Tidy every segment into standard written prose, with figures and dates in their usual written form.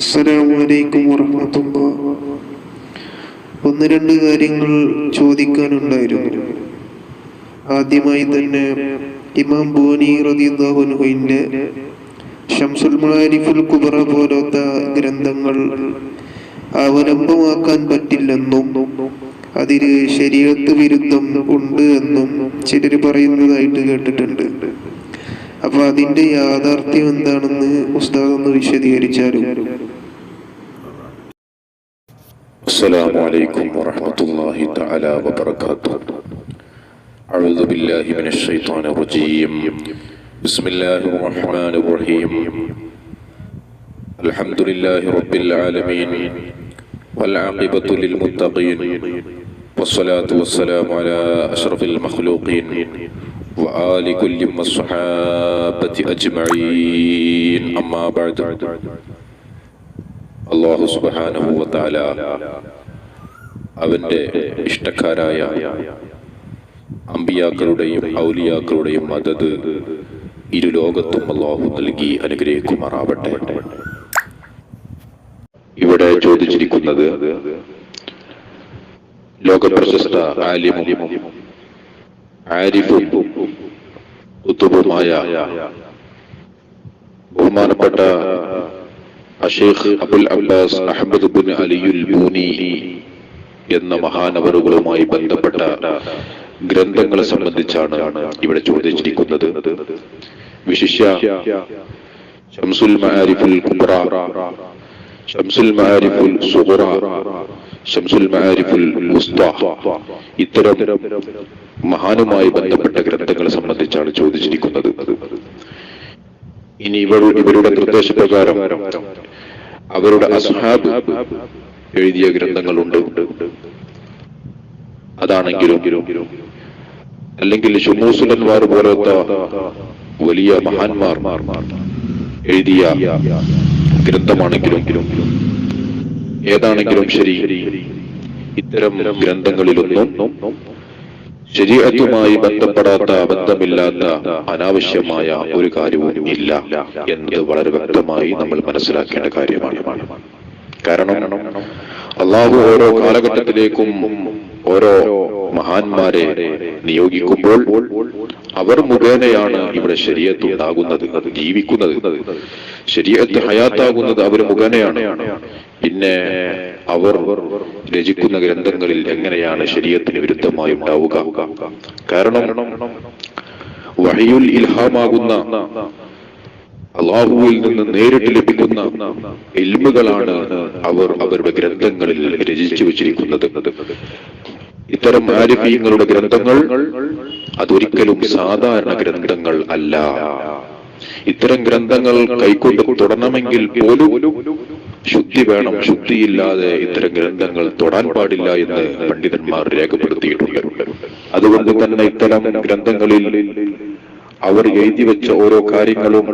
അസ്സലാമു അലൈക്കും വറഹ്മത്തുള്ളാഹി. ഒന്ന് രണ്ട് കാര്യങ്ങൾ ചോദിക്കാനുണ്ടായിരുന്നു. ആദ്യമായി തന്നെ ഇമാം ബൂനി റളിയല്ലാഹു അൻഹുവിന്റെ ശംസുൽ മആരിഫുൽ കുബ്ര പോലത്തെ ഗ്രന്ഥങ്ങൾ അവലംബമാക്കാൻ പറ്റില്ലെന്നും അതിൽ ശരീഅത്ത് വിരുദ്ധം ഉണ്ട് എന്നും ചിലർ പറയുന്നതായിട്ട് കേട്ടിട്ടുണ്ട്. അപ്പൊ അതിന്റെ യാഥാർത്ഥ്യം എന്താണെന്ന് ഉസ്താദ് ഒന്ന് വിശദീകരിച്ചാലും. السلام عليكم ورحمة الله تعالى وبركاته. أعوذ بالله من الشيطان الرجيم. بسم الله الرحمن الرحيم. الحمد لله رب العالمين والعاقبة للمتقين والصلاة والسلام على أشرف المخلوقين وآل كل والصحابة أجمعين. أما بعد. അല്ലാഹു സുബ്ഹാനഹു വ തആല അവന്റെ ഇഷ്ടക്കാരായ അമ്പിയാക്കളുടെയും ഔലിയാക്കളുടെയും മദദ് ഇരു ലോകത്തും അല്ലാഹു നൽകി അനുഗ്രഹിക്കുമാറാവട്ടെ. ഇവിടെ ചോദിച്ചിരിക്കുന്നത് ലോകപ്രശസ്ത ആലിമും ആരിഫും ഉത്തുബുമായ ബഹുമാനപ്പെട്ട അഷേഖ് അബുൽ അബ്ബാസ് അഹ്മദ് ബിൻ അലിയുൽ ബൂനി എന്ന മഹാനവറുകളുമായി ബന്ധപ്പെട്ട ഗ്രന്ഥങ്ങളെ സംബന്ധിച്ചാണ് ഇവിടെ ചോദിച്ചിരിക്കുന്നത്. വിശിഷ്യ ശംസുൽ മആരിഫുൽ കുബ്ര, ശംസുൽ മആരിഫുൽ സുഗ്റ, ശംസുൽ മആരിഫുൽ വുസ്ത, ഇത്തരം മഹാനുമായി ബന്ധപ്പെട്ട ഗ്രന്ഥങ്ങളെ സംബന്ധിച്ചാണ് ചോദിച്ചിരിക്കുന്നത്. ഇനി ഇവരുടെ നിർദ്ദേശപ്രകാരം അവരുടെ അസ്ഹാബ് എഴുതിയ ഗ്രന്ഥങ്ങളുണ്ട്. അതാണെങ്കിലും അല്ലെങ്കിൽ ശുമൂസുൽ അൻവാർ പോലത്തെ വലിയ മഹാന്മാർ എഴുതിയ ഗ്രന്ഥമാണെങ്കിലും ഏതാണെങ്കിലും ശരി, ഇത്തരം ഗ്രന്ഥങ്ങളിലൊന്നും ശരീഅത്തുമായി ബന്ധപ്പെടാത്ത ബന്ധമില്ലാത്ത അനാവശ്യമായ ഒരു കാര്യവും ഇല്ല എന്നത് വളരെ വ്യക്തമായി നമ്മൾ മനസ്സിലാക്കേണ്ട കാര്യമാണ്. കാരണം അല്ലാഹു ഓരോ കാലഘട്ടത്തിലേക്കും ഓരോ മഹാന്മാരെ നിയോഗിക്കുമ്പോൾ അവർ മുഖേനയാണ് ഇവിടെ ശരീഅത്ത് ഉണ്ടാകുന്നത്, ജീവിക്കുന്നത്. ശരീഅത്ത് ഹയാത്താകുന്നത് അവർ മുഖേനയാണ്. പിന്നെ അവർ രചിക്കുന്ന ഗ്രന്ഥങ്ങളിൽ എങ്ങനെയാണ് ശരീഅത്തിന് വിരുദ്ധമായി ഉണ്ടാവുക? കാരണം വഹയുൽ ഇൽഹാമാകുന്ന അല്ലാഹുവിൽ നിന്ന് നേരിട്ട് ലഭിക്കുന്ന ഇൽമുകളാണ് അവർ അവരുടെ ഗ്രന്ഥങ്ങളിൽ രചിച്ചു വച്ചിരിക്കുന്നത്. ഇത്തരം ആരിഫീങ്ങളുടെ ഗ്രന്ഥങ്ങൾ അതൊരിക്കലും സാധാരണ ഗ്രന്ഥങ്ങൾ അല്ല. ഇത്തരം ഗ്രന്ഥങ്ങൾ കൈക്കൊണ്ട് തുടരണമെങ്കിൽ പോലും ശുദ്ധി വേണം. ശുദ്ധിയില്ലാതെ ഇത്തരം ഗ്രന്ഥങ്ങൾ തൊടാൻ പാടില്ല എന്ന് പണ്ഡിതന്മാർ രേഖപ്പെടുത്തിയിട്ടുണ്ട്. അതുകൊണ്ട് തന്നെ ഇത്തരം ഗ്രന്ഥങ്ങളിൽ അവർ എഴുതി വെച്ച ഓരോ കാര്യങ്ങളും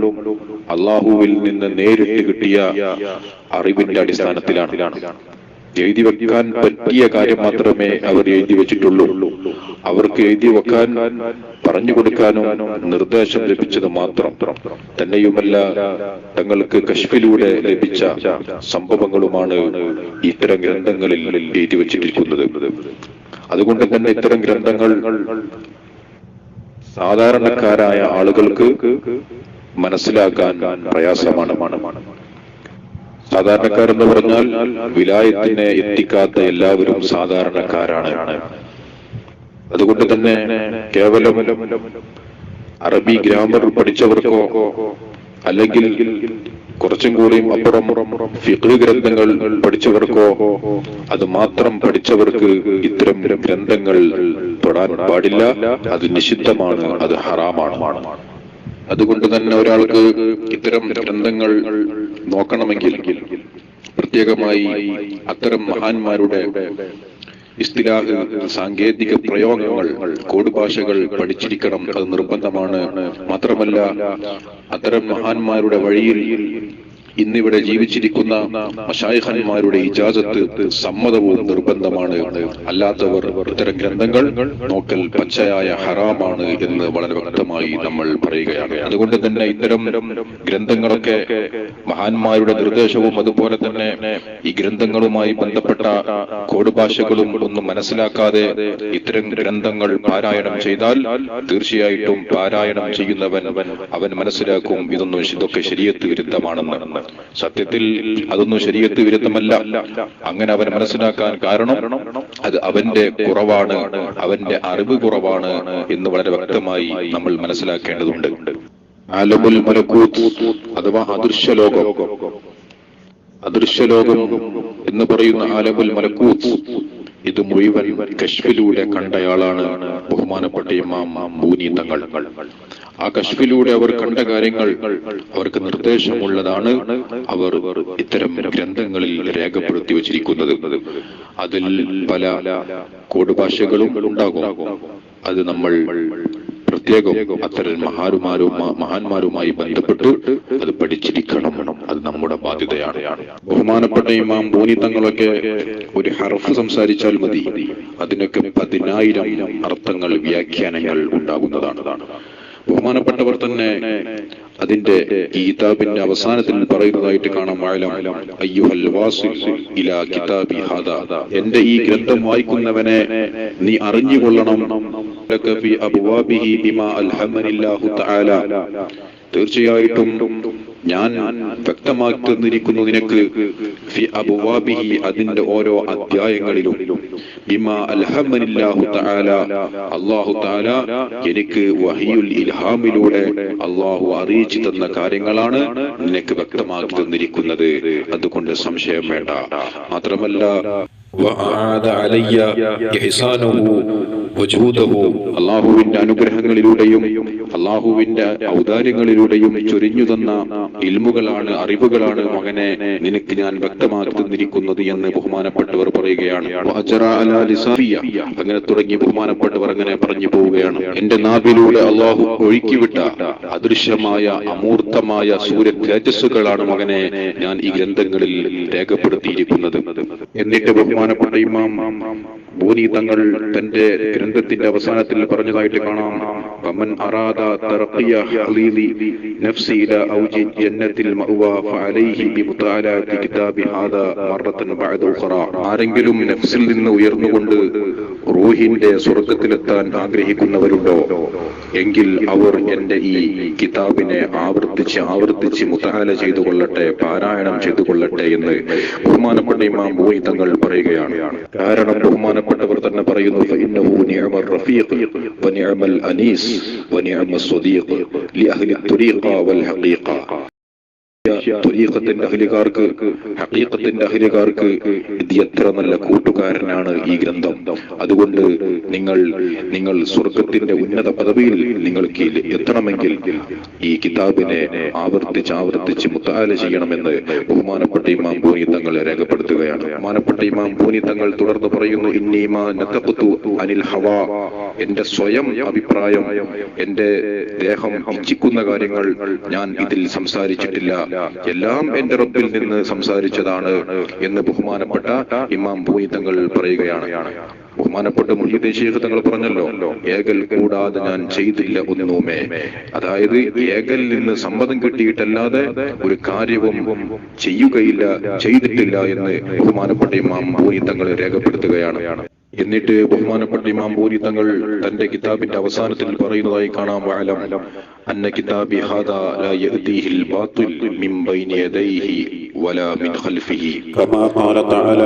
അള്ളാഹുവിൽ നിന്ന് നേരിട്ട് കിട്ടിയ അറിവിന്റെ അടിസ്ഥാനത്തിലാണ്. എഴുതി വെക്കാൻ പറ്റിയ കാര്യം മാത്രമേ അവർ എഴുതി വെച്ചിട്ടുള്ളൂ. അവർക്ക് എഴുതി വെക്കാൻ പറഞ്ഞു കൊടുക്കാനും നിർദ്ദേശം ലഭിച്ചത് മാത്രം. തന്നെയുമല്ല, തങ്ങൾക്ക് കശ്ഫിലൂടെ ലഭിച്ച സംഭവങ്ങളുമാണ് ഇത്തരം ഗ്രന്ഥങ്ങളിൽ എഴുതി വെച്ചിരിക്കുന്നത്. അതുകൊണ്ട് തന്നെ ഇത്തരം ഗ്രന്ഥങ്ങൾ സാധാരണക്കാരായ ആളുകൾക്ക് മനസ്സിലാക്കാൻ പ്രയാസമാണ്. സാധാരണക്കാരെന്ന് പറഞ്ഞാൽ വിലായത്തിനെ എത്തിക്കാത്ത എല്ലാവരും സാധാരണക്കാരാണ്. അതുകൊണ്ട് തന്നെ കേവലം അറബി ഗ്രാമർ പഠിച്ചവർക്കോ അല്ലെങ്കിൽ കുറച്ചും കൂടിയും അപ്പുറം ഫിഖ് ഗ്രന്ഥങ്ങൾ പഠിച്ചവർക്കോ അത് മാത്രം പഠിച്ചവർക്ക് ഇത്തരം ഗ്രന്ഥങ്ങൾ തൊടാൻ പാടില്ല. അത് നിഷിദ്ധമാണ്, അത് ഹറാമാണ്. അതുകൊണ്ട് തന്നെ ഒരാൾക്ക് ഇത്തരം ഗ്രന്ഥങ്ങൾ നോക്കണമെങ്കിൽ പ്രത്യേകമായി അത്തരം മഹാന്മാരുടെ ഇസ്തിലാഹ്, സാങ്കേതിക പ്രയോഗങ്ങൾ, കോഡ് ഭാഷകൾ പഠിച്ചിരിക്കണം. അത് നിർബന്ധമാണ്. മാത്രമല്ല അത്തരം മഹാന്മാരുടെ വഴിയിൽ ഇന്നിവിടെ ജീവിച്ചിരിക്കുന്ന മശായിഖന്മാരുടെ ഇജാസത്ത്, സമ്മതവും നിർബന്ധമാണ്. അല്ലാത്തവർ ഇത്തരം ഗ്രന്ഥങ്ങൾ നോക്കൽ പച്ചയായ ഹറാമാണ് എന്ന് വളരെ വ്യക്തമായി നമ്മൾ പറയുകയാണ്. അതുകൊണ്ട് തന്നെ ഇത്തരം ഗ്രന്ഥങ്ങളൊക്കെ മഹാന്മാരുടെ നിർദ്ദേശവും അതുപോലെ തന്നെ ഈ ഗ്രന്ഥങ്ങളുമായി ബന്ധപ്പെട്ട കോഡ് ഭാഷകളും ഒന്നും മനസ്സിലാക്കാതെ ഇത്തരം ഗ്രന്ഥങ്ങൾ പാരായണം ചെയ്താൽ തീർച്ചയായിട്ടും പാരായണം ചെയ്യുന്നവൻ അവൻ മനസ്സിലാക്കും ഇതൊക്കെ ശരീഅത്ത് വിരുദ്ധമാണെന്ന്. സത്യത്തിൽ അതൊന്നും ശരീഅത്ത് വിരുദ്ധമല്ല. അങ്ങനെ അവൻ മനസ്സിലാക്കാൻ കാരണം അത് അവന്റെ കുറവാണ്, അവന്റെ അറിവ് കുറവാണ് എന്ന് വളരെ വ്യക്തമായി നമ്മൾ മനസ്സിലാക്കേണ്ടതുണ്ട്. ആലമുൽ മലക്കൂത്ത് അഥവാ അദൃശ്യലോകം, അദൃശ്യലോകം എന്ന് പറയുന്ന ആലമുൽ മലക്കൂത്ത് ഇത് മുഴുവൻ കശ്ഫിലൂടെ കണ്ടയാളാണ് ബഹുമാനപ്പെട്ട ഇമാം ബൂനി തങ്ങൾ. ആ കശ്ഫിലൂടെ അവർ കണ്ട കാര്യങ്ങൾ അവർക്ക് നിർദ്ദേശമുള്ളതാണ് അവർ ഇത്തരം ഗ്രന്ഥങ്ങളിൽ രേഖപ്പെടുത്തി വച്ചിരിക്കുന്നത്. അതിൽ പല കോഡ് ഭാഷകളും ഉണ്ടാകും. അത് നമ്മൾ പ്രത്യേകം അത്തരം മഹാന്മാരുമായി ബന്ധപ്പെട്ട് അത് പഠിച്ചിരിക്കണം. അത് നമ്മുടെ ബാധ്യതയാണ്. ബഹുമാനപ്പെട്ട ഇമാം ബൂനി തങ്ങളൊക്കെ ഒരു ഹർഫ് സംസാരിച്ചാൽ മതി, അതിനൊക്കെ 10,000 അർത്ഥങ്ങൾ, വ്യാഖ്യാനങ്ങൾ ഉണ്ടാകുന്നതാണ്. ബഹുമാനപ്പെട്ടവർ തന്നെ അതിന്റെ ഈ കിതാബിന്റെ അവസാനത്തിൽ പറയുന്നതായിട്ട് കാണാം, അയ്യുഹൽ വാസിൽ ഇലാ കിതാബി ഹാദാ, എന്റെ ഈ ഗ്രന്ഥം വായിക്കുന്നവനെ നീ അറിഞ്ഞുകൊള്ളണം, ഫി അബ്വാബിഹി ബിമാ അൽഹമനില്ലാഹു തആല, തീർച്ചയായിട്ടും ഞാൻ വ്യക്തമാക്കി തന്നിരിക്കുന്നു നിനക്ക്, ഫി അബ്വാബിഹി അതിന്റെ ഓരോ അധ്യായങ്ങളിലും, ബിമാ അൽഹമനില്ലാഹു തആല അല്ലാഹു തആല എനിക്ക് വഹിയുൽ ഇൽഹാമിലൂടെ അല്ലാഹു അറിയിച്ചു തന്ന കാര്യങ്ങളാണ് നിനക്ക് വ്യക്തമാക്കി തന്നിരിക്കുന്നത്. അതുകൊണ്ട് സംശയം വേണ്ട. മാത്രമല്ല അള്ളാഹുവിന്റെ അനുഗ്രഹങ്ങളിലൂടെയും അള്ളാഹുവിന്റെ ഔദാര്യങ്ങളിലൂടെയും ചൊരിഞ്ഞു തന്ന ഇൽമുകളാണ്, അറിവുകളാണ് മകനെ നിനക്ക് ഞാൻ വ്യക്തമാക്കി തന്നിരിക്കുന്നത് എന്ന് ബഹുമാനപ്പെട്ടവർ പറയുകയാണ്. അങ്ങനെ തുടങ്ങി ബഹുമാനപ്പെട്ടവർ അങ്ങനെ പറഞ്ഞു പോവുകയാണ്. എന്റെ നാവിലൂടെ അള്ളാഹു ഒഴുക്കിവിട്ട അദൃശ്യമായ അമൂർത്തമായ സൂര്യ തേജസ്സുകളാണ് മകനെ ഞാൻ ഈ ഗ്രന്ഥങ്ങളിൽ രേഖപ്പെടുത്തിയിരിക്കുന്നത്. എന്നിട്ട് ബഹുമാനപ്പെട്ട ഇമാം ബൂനി തങ്ങൾ തന്റെ ഗ്രന്ഥത്തിന്റെ അവസാനത്തിൽ പറഞ്ഞതായിട്ട് കാണാം, വമൻ അറാദ തർഖിയ ഹലീലി നഫ്സി ഇലാ ഔജി ജന്നത്തിൽ മഅവാ ഫഅലൈഹി ബിമുതാലാത്തി കിതാബി ഹാദാ മറത്തൻ ബഅദ ഉഖറ, ആരെങ്കിലും നഫ്സിൽ നിന്ന് ഉയർന്നുകൊണ്ട് റൂഹിന്റെ സ്വർഗ്ഗത്തിലെത്താൻ ആഗ്രഹിക്കുന്നവരുണ്ടോ എങ്കിൽ അവർ എന്റെ ഈ കിതാബിനെ ആവർത്തിച്ച് മുതആല ചെയ്തു കൊള്ളട്ടെ, പാരായണം ചെയ്തു കൊള്ളട്ടെ എന്ന് ബഹുമാനപ്പെട്ട ഇമാം ബൂനി തങ്ങൾ പറയുകയാണ്. കാരണം ബഹുമാനപ്പെട്ടവർ തന്നെ പറയുന്നു, ഫഇന്നഹു നിഅമർ റഫീഖ് വനിഅമൽ അനീസ് വനിഅമസ് സ്വദീഖ് ലിഅഹ്ലി ത്വരീഖ വൽ ഹഖീഖ. ത്വരീഖത്തിന്റെ അഹ്ലികാർക്ക്, ഹഖീഖത്തിന്റെ അഹ്ലികാർക്ക് ഇത് എത്ര നല്ല കൂട്ടുകാരനാണ് ഈ ഗ്രന്ഥം. അതുകൊണ്ട് നിങ്ങൾ സ്വർഗത്തിന്റെ ഉന്നത പദവിയിൽ നിങ്ങൾക്ക് എത്തണമെങ്കിൽ ഈ കിതാബിനെ ആവർത്തിച്ച് മുതആല ചെയ്യണമെന്ന് ബഹുമാനപ്പെട്ട ഇമാം ബൂനി തങ്ങൾ രേഖപ്പെടുത്തുകയാണ്. ബഹുമാനപ്പെട്ട ഇമാം ബൂനി തങ്ങൾ തുടർന്ന് പറയുന്നു, ഇന്നീമാ നതഖതു അനിൽ ഹവാ, എന്റെ സ്വയം അഭിപ്രായം, എന്റെ ദേഹം ഇച്ഛിക്കുന്ന കാര്യങ്ങൾ ഞാൻ ഇതിൽ സംസാരിച്ചിട്ടില്ല, എല്ലാം എന്റെ റബ്ബിൽ നിന്ന് സംസാരിച്ചതാണ് എന്ന് ബഹുമാനപ്പെട്ട ഇമാം ബൂനി തങ്ങൾ പറയുകയാണ്. ബഹുമാനപ്പെട്ട മുഹ്യിദ്ദീൻ ശൈഖ് തങ്ങൾ പറഞ്ഞല്ലോ, ഏകൽ കൂടാതെ ഞാൻ ചെയ്തില്ല ഒന്നുമേ. അതായത് ഏകൽ നിന്ന് സമ്മതം കിട്ടിയിട്ടല്ലാതെ ഒരു കാര്യവും ചെയ്യുകയില്ല, ചെയ്തിട്ടില്ല എന്ന് ബഹുമാനപ്പെട്ട ഇമാം ബൂനി തങ്ങൾ രേഖപ്പെടുത്തുകയാണ്. എന്നിട്ട് ബഹുമാനപ്പെട്ട ഇമാം ബൂനി തങ്ങൾ തന്റെ കിതാബിന്റെ അവസാനത്തിൽ പറയുന്നതായി കാണാം, വഅലം അന്ന കിതാബി ഹാദാ ലാ യഅതീഹിൽ ബാതിൽ മിൻ ബൈനി യദൈഹി വലാ മിൻ ഖൽഫിഹി കമാ ഖാല തആല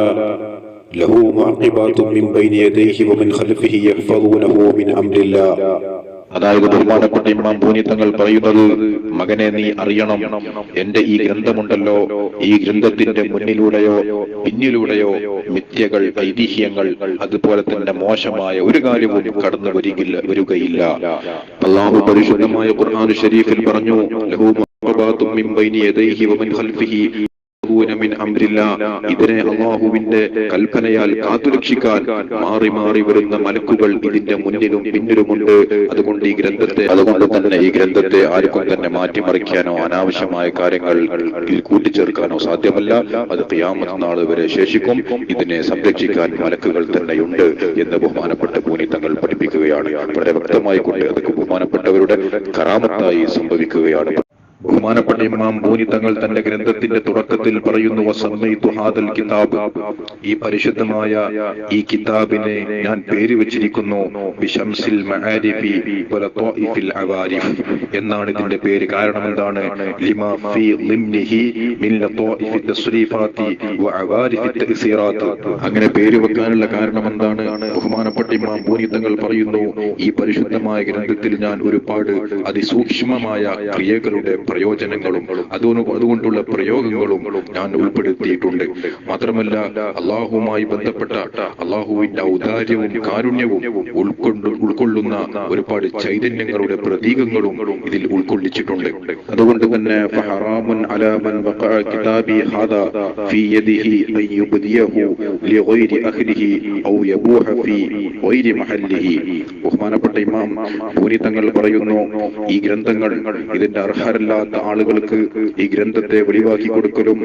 ലഹു മുഅഖിബാതുൻ മിൻ ബൈനി യദൈഹി വമിൻ ഖൽഫിഹി യഹ്ഫദൂനഹു മിൻ അംരില്ലാഹ്. അതായത് ബഹുമാനപ്പെട്ട ഇമാം ബൂനി തങ്ങൾ പറയുന്നത്, മകനെ നീ അറിയണം, എന്റെ ഈ ഗ്രന്ഥമുണ്ടല്ലോ, ഈ ഗ്രന്ഥത്തിന്റെ മുന്നിലൂടെയോ പിന്നിലൂടെയോ മിഥ്യകൾ, ഐതിഹ്യങ്ങൾ, അതുപോലെ തന്നെ മോശമായ ഒരു കാര്യവും കടന്നു വരികയില്ല. അല്ലാഹു പരിശുദ്ധമായ ഖുർആൻ ശരീഫിൽ പറഞ്ഞു, ലഹു മുഅഖബാതും മിൻ ബൈനി യദൈഹി വമിൻ ഖൽഫിഹി മിൻ അംരില്ലാ. ഇതിനെ അല്ലാഹുവിന്റെ കൽപ്പനയാൽ കാത്തുരക്ഷിക്കാൻ മാറി മാറി വരുന്ന മലക്കുകൾ ഇതിന്റെ മുന്നിലും പിന്നിലുമുണ്ട്. അതുകൊണ്ട് തന്നെ ഈ ഗ്രന്ഥത്തെ ആർക്കും തന്നെ മാറ്റിമറിക്കാനോ അനാവശ്യമായ കാര്യങ്ങൾ കൂട്ടിച്ചേർക്കാനോ സാധ്യമല്ല. അത് ഖിയാമത്ത് നാൾ വരെ ശേഷിക്കും. ഇതിനെ സംരക്ഷിക്കാൻ മലക്കുകൾ തന്നെയുണ്ട് എന്ന് ബഹുമാനപ്പെട്ട പൂനി തങ്ങൾ പഠിപ്പിക്കുകയാണ്. വളരെ വ്യക്തമായി കൊണ്ട് അത് ബഹുമാനപ്പെട്ടവരുടെ കറാമത്തായി സംഭവിക്കുകയാണ്. ബഹുമാനപ്പെട്ട ഇമാം പൂനി തങ്ങൾ തന്റെ ഗ്രന്ഥത്തിന്റെ തുടക്കത്തിൽ പറയുന്നു, വസമ്മൈതു ഹാദൽ കിതാബ്, ഈ പരിശുദ്ധമായ ഈ കിതാബിനെ ഞാൻ പേര് വെച്ചിരിക്കുന്നു ബിശംസിൽ മആരിഫി വലത്വാഇഫിൽ അവാരിഫ് എന്നാണ് ഇതിന്റെ പേര്. കാരണം എന്താണ്? ലിമാ ഫീ ളിംനിഹി മിൻ ലത്വാഇഫി തസ്രീഫാതി വഅവാരിഫി തഅസീറാത്ത്. അങ്ങനെ പേര് വെക്കാനുള്ള കാരണം എന്താണ്? ബഹുമാനപ്പെട്ട ഇമാം പൂനി തങ്ങൾ പറയുന്നു, ഈ പരിശുദ്ധമായ ഗ്രന്ഥത്തിൽ ഞാൻ ഒരുപാട് അതിസൂക്ഷ്മമായ ക്രിയകളുടെ പ്രയോജനങ്ങളും അതുകൊണ്ടുള്ള പ്രയോഗങ്ങളും ഞാൻ ഉൾപ്പെടുത്തിയിട്ടുണ്ട്. മാത്രമല്ല അള്ളാഹുവുമായി ബന്ധപ്പെട്ട അള്ളാഹുവിന്റെ ഔദാര്യവും കാരുണ്യവും ഉൾക്കൊള്ളുന്ന ഒരുപാട് ചൈതന്യങ്ങളുടെ പ്രതീകങ്ങളും ഇതിൽ ഉൾക്കൊള്ളിച്ചിട്ടുണ്ട്. അതുകൊണ്ട് തന്നെ ഫഹറാമുൻ അലാ മൻ വഖഅ കിതാബി ഹാദാ ഫീ യദിഹി അൻ യുബ്ദിയഹു ലിഗൈരി അഹ്ലിഹി ഔ യബൂഹ ഫീ ഗൈരി മഹല്ലിഹി. ബഹുമാനപ്പെട്ട ഇമാം പൂനി തങ്ങൾ പറയുന്നു, ഈ ഗ്രന്ഥങ്ങൾ ഇതിന്റെ അർഹരല്ലാത്ത ആളുകൾക്ക് ഈ ഗ്രന്ഥത്തെ വെളിവാക്കി കൊടുക്കലും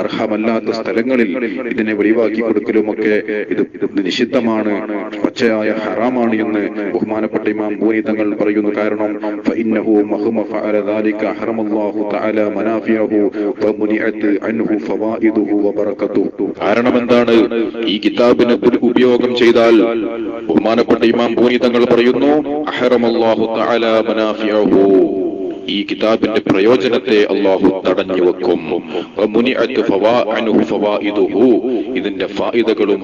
അർഹമല്ലാത്ത സ്ഥലങ്ങളിൽ ഇതിനെ വെളിവാക്കി കൊടുക്കലും ഒക്കെ ഇത് നിഷിദ്ധമാണ്, പച്ചയായ ഹറാമാണ് എന്ന് ബഹുമാനപ്പെട്ട ഇമാം പൂനി തങ്ങൾ പറയുന്നു. കാരണം ഫഇന്നഹു മഹ്മ ഫഅല ദാലിക ഹറമല്ലാഹു തആല മനാഫിഅഹു വമുനിഅത് അൻഹു ഫവായിദുഹു വബറകതുഹു. കാരണം എന്താണ്? ഈ കിതാബിനെ ഉപയോഗം ചെയ്താൽ ബഹുമാനപ്പെട്ട ഇമാം പൂനി തങ്ങൾ പറയുന്നു, അഹറമല്ലാഹു തആല മനാഫിഅഹു, ഈ കിതാബിന്റെ പ്രയോജനത്തെ അള്ളാഹു തടഞ്ഞു വെക്കും. ഇതിന്റെ ഫായിദകളും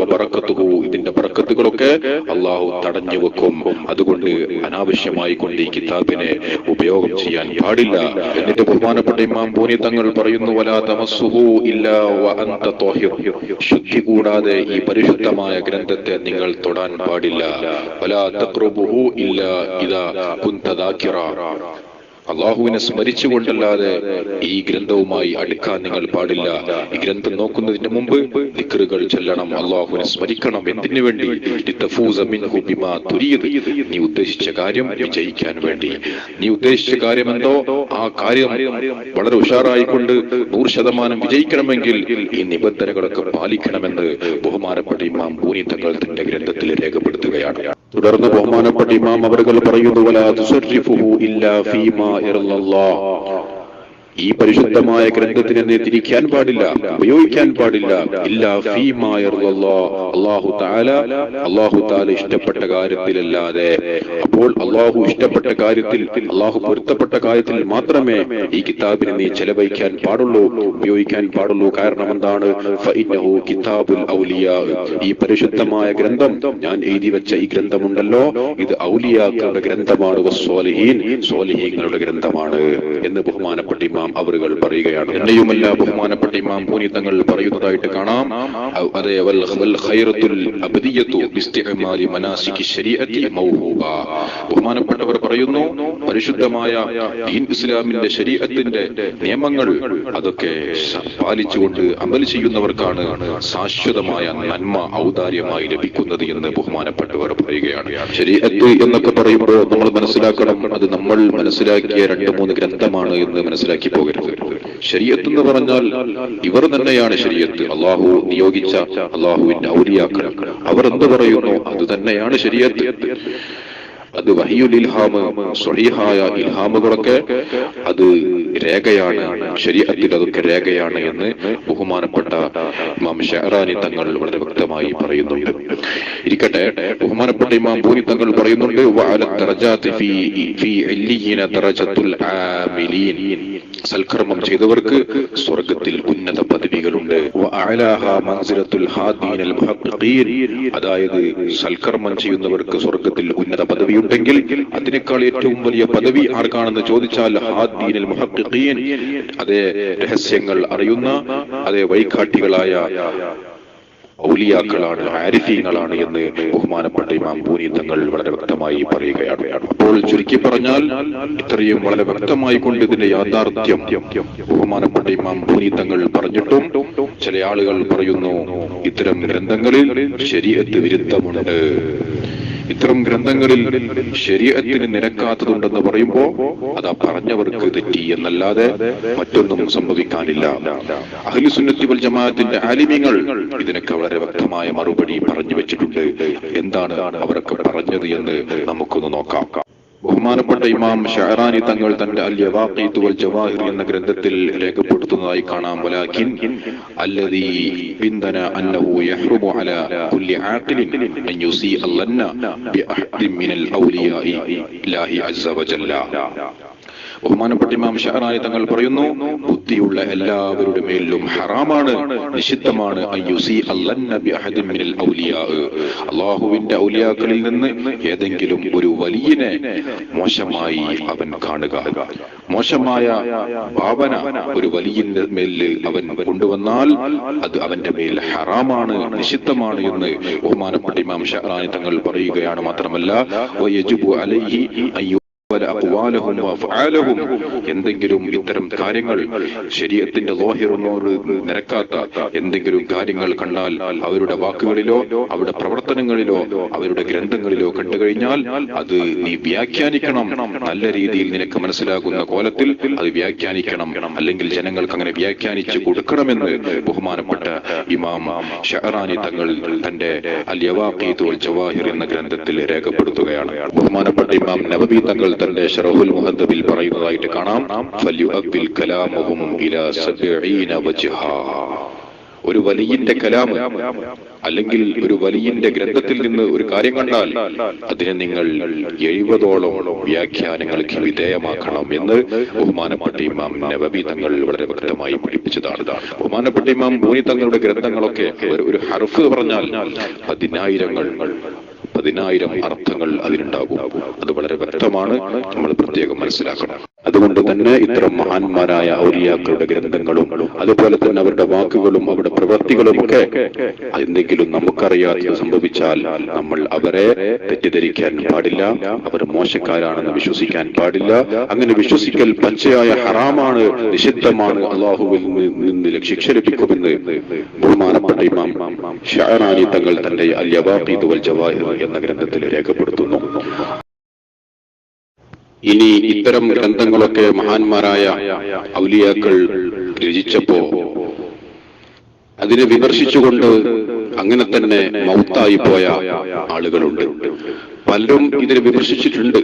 ഇതിന്റെ ബറക്കത്തുകളൊക്കെ അള്ളാഹു തടഞ്ഞു വെക്കും. അതുകൊണ്ട് അനാവശ്യമായി കൊണ്ട് ഈ കിതാബിനെ ഉപയോഗം ചെയ്യാൻ പാടില്ല. എന്നിട്ട് ബഹുമാനപ്പെട്ട ഇമാം പൂനി തങ്ങൾ പറയുന്നു, വലാ തമസ്സുഹു ഇല്ലാ വഅൻത ത്വാഹിർ, ശുദ്ധി കൂടാതെ ഈ പരിശുദ്ധമായ ഗ്രന്ഥത്തെ നിങ്ങൾ തൊടാൻ പാടില്ല. വലാ തഖ്റബുഹു ഇല്ലാ ഇദാ കുൻത ദാകിറ, അള്ളാഹുവിനെ സ്മരിച്ചുകൊണ്ടല്ലാതെ ഈ ഗ്രന്ഥവുമായി അടുക്കാൻ നിങ്ങൾ പാടില്ല. ഈ ഗ്രന്ഥം നോക്കുന്നതിന് മുമ്പ് ദിക്റുകൾ ചൊല്ലണം, അള്ളാഹുവിനെ സ്മരിക്കണം. എന്തിനു വേണ്ടി? ലിതഫൂസ മിൻഹു ബിമാ തുരീദ്, നീ ഉദ്ദേശിച്ച കാര്യം വിജയിക്കാൻ വേണ്ടി. നീ ഉദ്ദേശിച്ച കാര്യം എന്തോ ആ കാര്യം വളരെ ഉഷാറായിക്കൊണ്ട് 100% വിജയിക്കണമെങ്കിൽ ഈ നിബന്ധനകളൊക്കെ പാലിക്കണമെന്ന് ബഹുമാനപ്പെട്ട ഇമാം പൂനി തങ്ങൾ തന്റെ ഗ്രന്ഥത്തിൽ രേഖപ്പെടുത്തുകയാണ്. തുടർന്ന് ബഹുമാനപ്പെട്ട ഇമാം അവர்கள் പറയുന്നു, വലാ തുസർരിഫുഹു ഇല്ലാ ഫീമാ ഇറല്ലല്ലാഹ്, ഈ പരിശുദ്ധമായ ഗ്രന്ഥത്തിനെ നീ തിരിക്കാൻ പാടില്ല, ഉപയോഗിക്കാൻ പാടില്ല. ഇല്ലാ ഫീമാ ഇറല്ലല്ലാഹ്, അല്ലാഹു തആല ഇഷ്ടപ്പെട്ട കാര്യത്തിലല്ലാതെ. അപ്പോൾ അല്ലാഹു ഇഷ്ടപ്പെട്ട കാര്യത്തിൽ, അല്ലാഹു പൊരുത്തപ്പെട്ട കാര്യത്തിൽ മാത്രമേ ഈ കിതാബിനെ നീ ചെലവഴിക്കാൻ പാടുള്ളൂ, ഉപയോഗിക്കാൻ പാടുള്ളൂ. കാരണം എന്താണ്? ഫഇന്നഹു കിതാബുൽ ഔലിയാ, ഈ പരിശുദ്ധമായ ഗ്രന്ഥം, ഞാൻ എഴുതി വെച്ച ഈ ഗ്രന്ഥമുണ്ടല്ലോ, ഇത് ഔലിയാക്കളുടെ ഗ്രന്ഥമാണ്, വസ്സാലിഹീൻ, സ്വാലിഹീങ്ങളുടെ ഗ്രന്ഥമാണ് എന്ന് ബഹുമാനപ്പെട്ട ഇമാം അവറുകൾ പറയുകയാണ്. എന്നെയുമല്ല ബഹുമാനപ്പെട്ട ഇമാം പൂനി തങ്ങൾ പറയുന്നതായിട്ട് കാണാം. അതേ വൽ ഖൈറത്തുൽ അബ്ദിയത്തു ബിസ്തിഅമാലി മനാസികി ശരീഅത്തി മൗഹൂബ. ബഹുമാനപ്പെട്ടവർ പറയുന്നു, പരിശുദ്ധമായ ദീൻ ഇസ്ലാമിന്റെ ശരീഅത്തിന്റെ നിയമങ്ങൾ അതൊക്കെ പാലിച്ചുകൊണ്ട് അമൽ ചെയ്യുന്നവർക്കാണ് ശാശ്വതമായ നന്മ ഔദാര്യമായി ലഭിക്കുന്നത് എന്ന് ബഹുമാനപ്പെട്ടവർ പറയുകയാണ്. ശരീഅത്ത് എന്നൊക്കെ പറയുമ്പോൾ നമ്മൾ മനസ്സിലാക്കണം, അത് നമ്മൾ മനസ്സിലാക്കിയ 2-3 ഗ്രന്ഥമാണ് എന്ന് മനസ്സിലാക്കി പോകരുത്. ശരീഅത്ത് എന്ന് പറഞ്ഞാൽ ഇവർ തന്നെയാണ് ശരീഅത്ത്. അള്ളാഹു നിയോഗിച്ച അള്ളാഹുവിന്റെ ഔലിയാക്കൾ അവർ എന്ത് പറയുന്നു അത് തന്നെയാണ് ശരീഅത്ത്. അത് വഹിയുൽ ഇൽഹാം, സ്വഹീഹായ ഇൽഹാമുകളൊക്കെ അത് രേഖയാണ്, ശരീഅത്തിൽ അതൊക്കെ രേഖയാണ് എന്ന് ബഹുമാനപ്പെട്ട ഇമാം ഷഅറാനി തങ്ങൾ വളരെ വ്യക്തമായി പറയുന്നുണ്ട്. ഇരിക്കട്ടെ, ബഹുമാനപ്പെട്ട ഇമാം പൂനി തങ്ങൾ പറയുന്നുണ്ട്, വഅല ദറജാതി ഫീ ഇല്ലിയീന ദറജത്തുൽ ആമിലീൻ, സൽക്കർമ്മം ചെയ്തവർക്ക് സ്വർഗ്ഗത്തിൽ ഉന്നത പദവികളുണ്ട്. വഅലാഹാ മൻസിലത്തുൽ ഹാദീനൽ മുഹഖ്ഖീൻ, അതായത് സൽക്കർമ്മം ചെയ്യുന്നവർക്ക് സ്വർഗ്ഗത്തിൽ ഉന്നത പദവി ഉണ്ടെങ്കിൽ അതിനേക്കാൾ ഏറ്റവും വലിയ പദവി ആർക്കാണെന്ന് ചോദിച്ചാൽ ഹാദീനൽ മുഹഖ്ഖീൻ, അതേ രഹസ്യങ്ങൾ അറിയുന്ന, അതേ വഴികാട്ടികളായ ഔലിയാക്കളാണ്, ആരിഫീങ്ങളാണ് എന്ന് ബഹുമാനപ്പെട്ട ഇമാം ബൂനി തങ്ങൾ വളരെ വ്യക്തമായി പറയുകയാണ്. അപ്പോൾ ചുരുക്കി പറഞ്ഞാൽ ഇത്രയും വളരെ വ്യക്തമായി കൊണ്ട് ഇതിന്റെ യാഥാർത്ഥ്യം ബഹുമാനപ്പെട്ട ഇമാം ബൂനി തങ്ങൾ പറഞ്ഞിട്ടും ചില ആളുകൾ പറയുന്നു ഇത്തരം ഗ്രന്ഥങ്ങളിൽ ശരീഅത്ത് വിരുദ്ധമുണ്ട്, ഇത്തരം ഗ്രന്ഥങ്ങളിൽ ശരീഅത്തിന് നിരക്കാത്തതുണ്ടെന്ന് പറയുമ്പോ അതാ പറഞ്ഞവർക്ക് തെറ്റി എന്നല്ലാതെ മറ്റൊന്നും സംഭവിക്കാനില്ല. അഹ്ലു സുന്നത്തി വൽ ജമാഅത്തിന്റെ ആലിമീങ്ങൾ ഇതിനൊക്കെ വളരെ വ്യക്തമായ മറുപടി പറഞ്ഞു വെച്ചിട്ടുണ്ട്. എന്താണ് അവരൊക്കെ പറഞ്ഞത് എന്ന് നമുക്കൊന്ന് നോക്കാം. ബഹുമാനപ്പെട്ട ഇമാം ഷഅറാനി തങ്ങൾ തന്റെ അൽ യവാഖീത് വൽ ജവാഹിർ എന്ന ഗ്രന്ഥത്തിൽ രേഖപ്പെടുത്തുന്നതായി കാണാം. വലാകിൻ അല്ലദീ ബിന്ദന അന്നഹു യഹ്റുമു അലാ കുല്ലി ആഖിലിൻ അൻ യുസീ അല്ലന്ന ബി അഹദിൻ മിനൽ ഔലിയാഇ ഇല്ലാഹി അസ്സ വജല്ല. ബഹുമാനപ്പെട്ട ഇമാം ഷഅറാനി തങ്ങൾ പറയുന്നു, ബുദ്ധിയുള്ള എല്ലാവരുടെ മേലും ഹറാമാണ്, നിഷിദ്ധമാണ് അല്ലാഹുവിന്റെ ഔലിയാക്കളിൽ നിന്ന് ഏതെങ്കിലും ഒരു വലിയനെ മോശമായി അവൻ കാണുക, മോശമായ ഭാവന ഒരു വലിയന്റെ മേലിൽ അവൻ കൊണ്ടുവന്നാൽ അത് അവന്റെ മേൽ ഹറാമാണ്, നിഷിദ്ധമാണ് എന്ന് ബഹുമാനപ്പെട്ട ഇമാം ഷഅറാനി തങ്ങൾ പറയുകയാണ്. മാത്രമല്ല വയജിബു അലൈഹി എന്തെങ്കിലും ഇത്തരം കാര്യങ്ങൾ ശരീഅത്തിന്റെ ളാഹിറിനോട് നിരക്കാത്ത എന്തെങ്കിലും കാര്യങ്ങൾ കണ്ടാൽ അവരുടെ വാക്കുകളിലോ അവരുടെ പ്രവർത്തനങ്ങളിലോ അവരുടെ ഗ്രന്ഥങ്ങളിലോ കണ്ടുകഴിഞ്ഞാൽ അത് നീ വ്യാഖ്യാനിക്കണം, നല്ല രീതിയിൽ നിനക്ക് മനസ്സിലാകുന്ന കോലത്തിൽ അത് വ്യാഖ്യാനിക്കണം, അല്ലെങ്കിൽ ജനങ്ങൾക്ക് അങ്ങനെ വ്യാഖ്യാനിച്ചു കൊടുക്കണമെന്ന് ബഹുമാനപ്പെട്ട ഇമാം ഷഅറാനി തങ്ങൾ തന്റെ അൽ യവാഖീത് വൽ ജവാഹിർ എന്ന ഗ്രന്ഥത്തിൽ രേഖപ്പെടുത്തുകയാണ്. ബഹുമാനപ്പെട്ട ഇമാം നവവി തങ്ങൾ തന്റെ ശറഹുൽ മുഹദ്ദബിൽ പറയുന്നതായിട്ട് കാണാം, ഫല്യുഅബ്ബിൽ കലാമുഹും ഇലാ 70 വജ്ഹാ. ഒരു വലിയന്റെ കലാം അല്ലെങ്കിൽ ഒരു വലിയന്റെ ഗ്രന്ഥത്തിൽ നിന്ന് ഒരു കാര്യം കണ്ടാൽ അതിനെ നിങ്ങൾ 70ഓളം വ്യാഖ്യാനങ്ങൾക്ക് വിധേയമാക്കണം എന്ന് ബഹുമാനപ്പെട്ട ഇമാം നവവി തങ്ങൾ വളരെ വ്യക്തമായി പഠിപ്പിച്ചതാണ്. ബഹുമാനപ്പെട്ട ഇമാം ബൂനി തങ്ങളുടെ ഗ്രന്ഥങ്ങളൊക്കെ ഒരു ഹർഫ് പറഞ്ഞാൽ 10,000 അർത്ഥങ്ങൾ അതിനുണ്ടാകും. അത് വളരെ വ്യക്തമാണ്, നമ്മൾ പ്രത്യേകം മനസ്സിലാക്കണം. അതുകൊണ്ട് തന്നെ ഇത്തരം മഹാന്മാരായ ഔലിയാക്കളുടെ ഗ്രന്ഥങ്ങളും അതുപോലെ തന്നെ അവരുടെ വാക്കുകളും അവരുടെ പ്രവൃത്തികളും ഒക്കെ എന്തെങ്കിലും നമുക്കറിയാതെ സംഭവിച്ചാൽ നമ്മൾ അവരെ തെറ്റിദ്ധരിക്കാൻ പാടില്ല, അവർ മോശക്കാരാണെന്ന് വിശ്വസിക്കാൻ പാടില്ല. അങ്ങനെ വിശ്വസിക്കൽ പച്ചയായ ഹറാമാണ്, നിഷിദ്ധമാണ്, അല്ലാഹുവിൽ നിന്ന് ശിക്ഷ ലഭിക്കുമെന്ന് ബഹുമാനപ്പെട്ട ഇമാം ഷഅറാനി തങ്ങൾ തന്റെ അൽ യവാഖീത് വൽ ജവാഹിർ എന്ന ഗ്രന്ഥത്തിൽ രേഖപ്പെടുത്തുന്നു. ഇനി ഇത്തരം ഗ്രന്ഥങ്ങളൊക്കെ മഹാന്മാരായ ഔലിയാക്കൾ രചിച്ചപ്പോ അതിനെ വിമർശിച്ചുകൊണ്ട് അങ്ങനെ തന്നെ മൗത്തായി പോയ ആളുകളുണ്ട്. പലരും ഇതിനെ വിമർശിച്ചിട്ടുണ്ട്.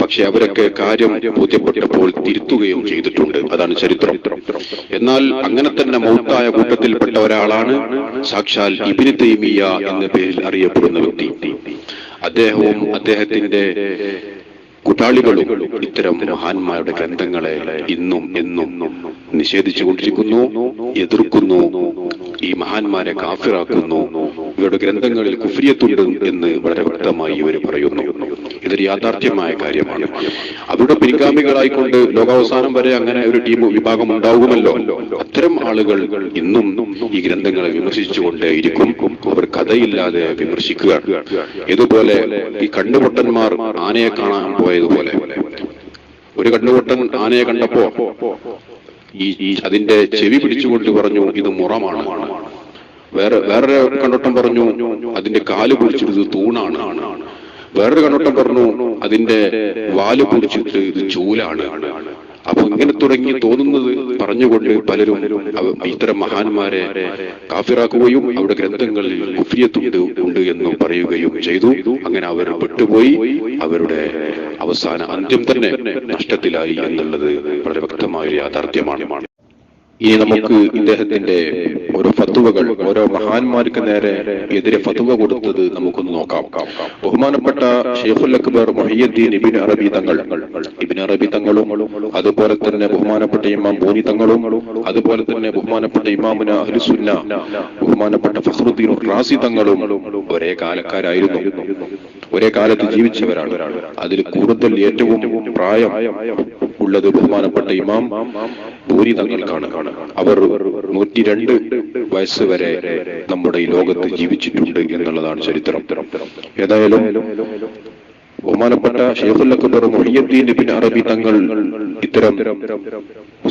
പക്ഷെ അവരൊക്കെ കാര്യം ബോധ്യപ്പെട്ടപ്പോൾ തിരുത്തുകയും ചെയ്തിട്ടുണ്ട്. അതാണ് ചരിത്രം. എന്നാൽ അങ്ങനെ തന്നെ മൗത്തായ കൂട്ടത്തിൽപ്പെട്ട ഒരാളാണ് സാക്ഷാൽ ഇബ്നു തൈമിയ്യ എന്ന പേരിൽ അറിയപ്പെടുന്ന വ്യക്തി. അദ്ദേഹവും അദ്ദേഹത്തിന്റെ കൂട്ടാളികളും ഇത്തരം മഹാന്മാരുടെ ഗ്രന്ഥങ്ങളെ ഇന്നും എന്നും നിഷേധിച്ചുകൊണ്ടിരിക്കുന്നു, എതിർക്കുന്നു, ഈ മഹാന്മാരെ കാഫിറാക്കുന്നു, ഇവരുടെ ഗ്രന്ഥങ്ങളിൽ കുഫ്രിയത്തുണ്ട് എന്ന് വളരെ വ്യക്തമായി ഇവർ പറയുന്നു. ഇതൊരു യാഥാർത്ഥ്യമായ കാര്യമാണ്. അവരുടെ പിൻഗാമികളായിക്കൊണ്ട് ലോകാവസാനം വരെ അങ്ങനെ ഒരു വിഭാഗം ഉണ്ടാകുമല്ലോ. അത്തരം ആളുകൾ ഇന്നും ഈ ഗ്രന്ഥങ്ങളെ വിമർശിച്ചുകൊണ്ടേയിരിക്കും. അവർ കഥയില്ലാതെ വിമർശിക്കുക. ഇതുപോലെ ഈ കണ്ണുപൊട്ടന്മാർ ആനയെ കാണാൻ പോയതുപോലെ ഒരു കണ്ണുപൊട്ടൻ ആനയെ കണ്ടപ്പോ ഈ അതിന്റെ ചെവി പിടിച്ചുകൊണ്ട് പറഞ്ഞു ഇത് മുറമാണ്. വേറൊരു കണ്ണോട്ടം പറഞ്ഞു അതിന്റെ കാല് പിടിച്ചിട്ട് തൂണാണ്. വേറൊരു കണ്ണോട്ടം പറഞ്ഞു അതിന്റെ വാല് പിടിച്ചിട്ട് ഇത് ചൂലാണ്. അപ്പൊ ഇങ്ങനെ തുടങ്ങി തോന്നുന്നത് പറഞ്ഞുകൊണ്ട് പലരും ഇത്തരം മഹാന്മാരെ കാഫിറാക്കുകയും അവരുടെ ഗ്രന്ഥങ്ങളിൽ കുഫ്രിയത്തുണ്ട് എന്നും പറയുകയും ചെയ്തു. അങ്ങനെ അവർ പെട്ടുപോയി. അവരുടെ അവസാന അന്ത്യം തന്നെ നഷ്ടത്തിലായി എന്നുള്ളത് വളരെ വ്യക്തമായ യാഥാർത്ഥ്യമാണ്. ഇനി നമുക്ക് ഇദ്ദേഹത്തിന്റെ ഓരോ ഫത്വകൾ, ഓരോ മഹാന്മാർക്ക് നേരെ എതിരെ ഫത്വ കൊടുത്തത് നമുക്കൊന്ന് നോക്കാം. ബഹുമാനപ്പെട്ട ശൈഖുൽ അക്ബർ മുഹിയുദ്ദീൻ ഇബ്നു അറബി തങ്ങളും അതുപോലെ തന്നെ ബഹുമാനപ്പെട്ട ഇമാം ബൂനി തങ്ങളും അതുപോലെ തന്നെ ബഹുമാനപ്പെട്ട ഇമാമുന അഹ്ലുസ് സുന്ന ബഹുമാനപ്പെട്ട ഫഖ്റുദ്ദീൻ റാസി തങ്ങളും ഒരേ കാലക്കാരായിരുന്നു, ഒരേ കാലത്ത് ജീവിച്ചവരാണ്. അതിൽ കൂടുതൽ ഏറ്റവും പ്രായം ഉള്ളത് ബഹുമാനപ്പെട്ട ഇമാം ഭൂരി തങ്ങൾക്കാണ്. അവർ 102 വയസ്സ് വരെ നമ്മുടെ ഈ ലോകത്ത് ജീവിച്ചിട്ടുണ്ട് എന്നുള്ളതാണ് ചരിത്രം. ഏതായാലും ബഹുമാനപ്പെട്ട ശൈഖുൽ അക്ബർ മുഹിയുദ്ദീൻ ഇബ്നു അറബി തങ്ങൾ ഇത്തരം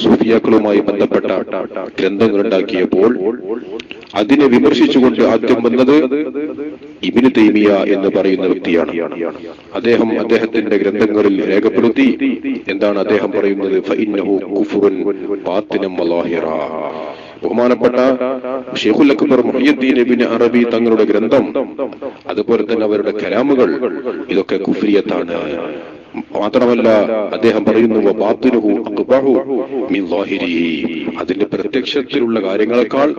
സൂഫിയാക്കളുമായി ബന്ധപ്പെട്ട ഗ്രന്ഥങ്ങൾ ഉണ്ടാക്കിയപ്പോൾ അതിനെ വിമർശിച്ചുകൊണ്ട് ആദ്യം വന്നത് ഇബ്നു തൈമിയ എന്ന് പറയുന്ന വ്യക്തിയാണ്. അദ്ദേഹത്തിന്റെ ഗ്രന്ഥങ്ങളിൽ രേഖപ്പെടുത്തി എന്താണ് അദ്ദേഹം പറയുന്നത്? ഫഇന്നഹു കുഫ്റുൻ ബാത്തിനൻ വലാഹിറ. ബഹുമാനപ്പെട്ട ശൈഖുൽ അക്ബർ മുഹിയുദ്ദീൻ ഇബ്നു അറബി തങ്ങളുടെ ഗ്രന്ഥം, അതുപോലെ തന്നെ അവരുടെ കലാമുകൾ, ഇതൊക്കെ കുഫ്രിയത്താണ്. മാത്രമല്ല അദ്ദേഹം പറയുന്നു വബാത്തിനുഹു അഖ്ബഹു മിൻ ളാഹിരിഹി. അതിന്റെ പ്രത്യക്ഷത്തിലുള്ള കാര്യങ്ങളെക്കാൾ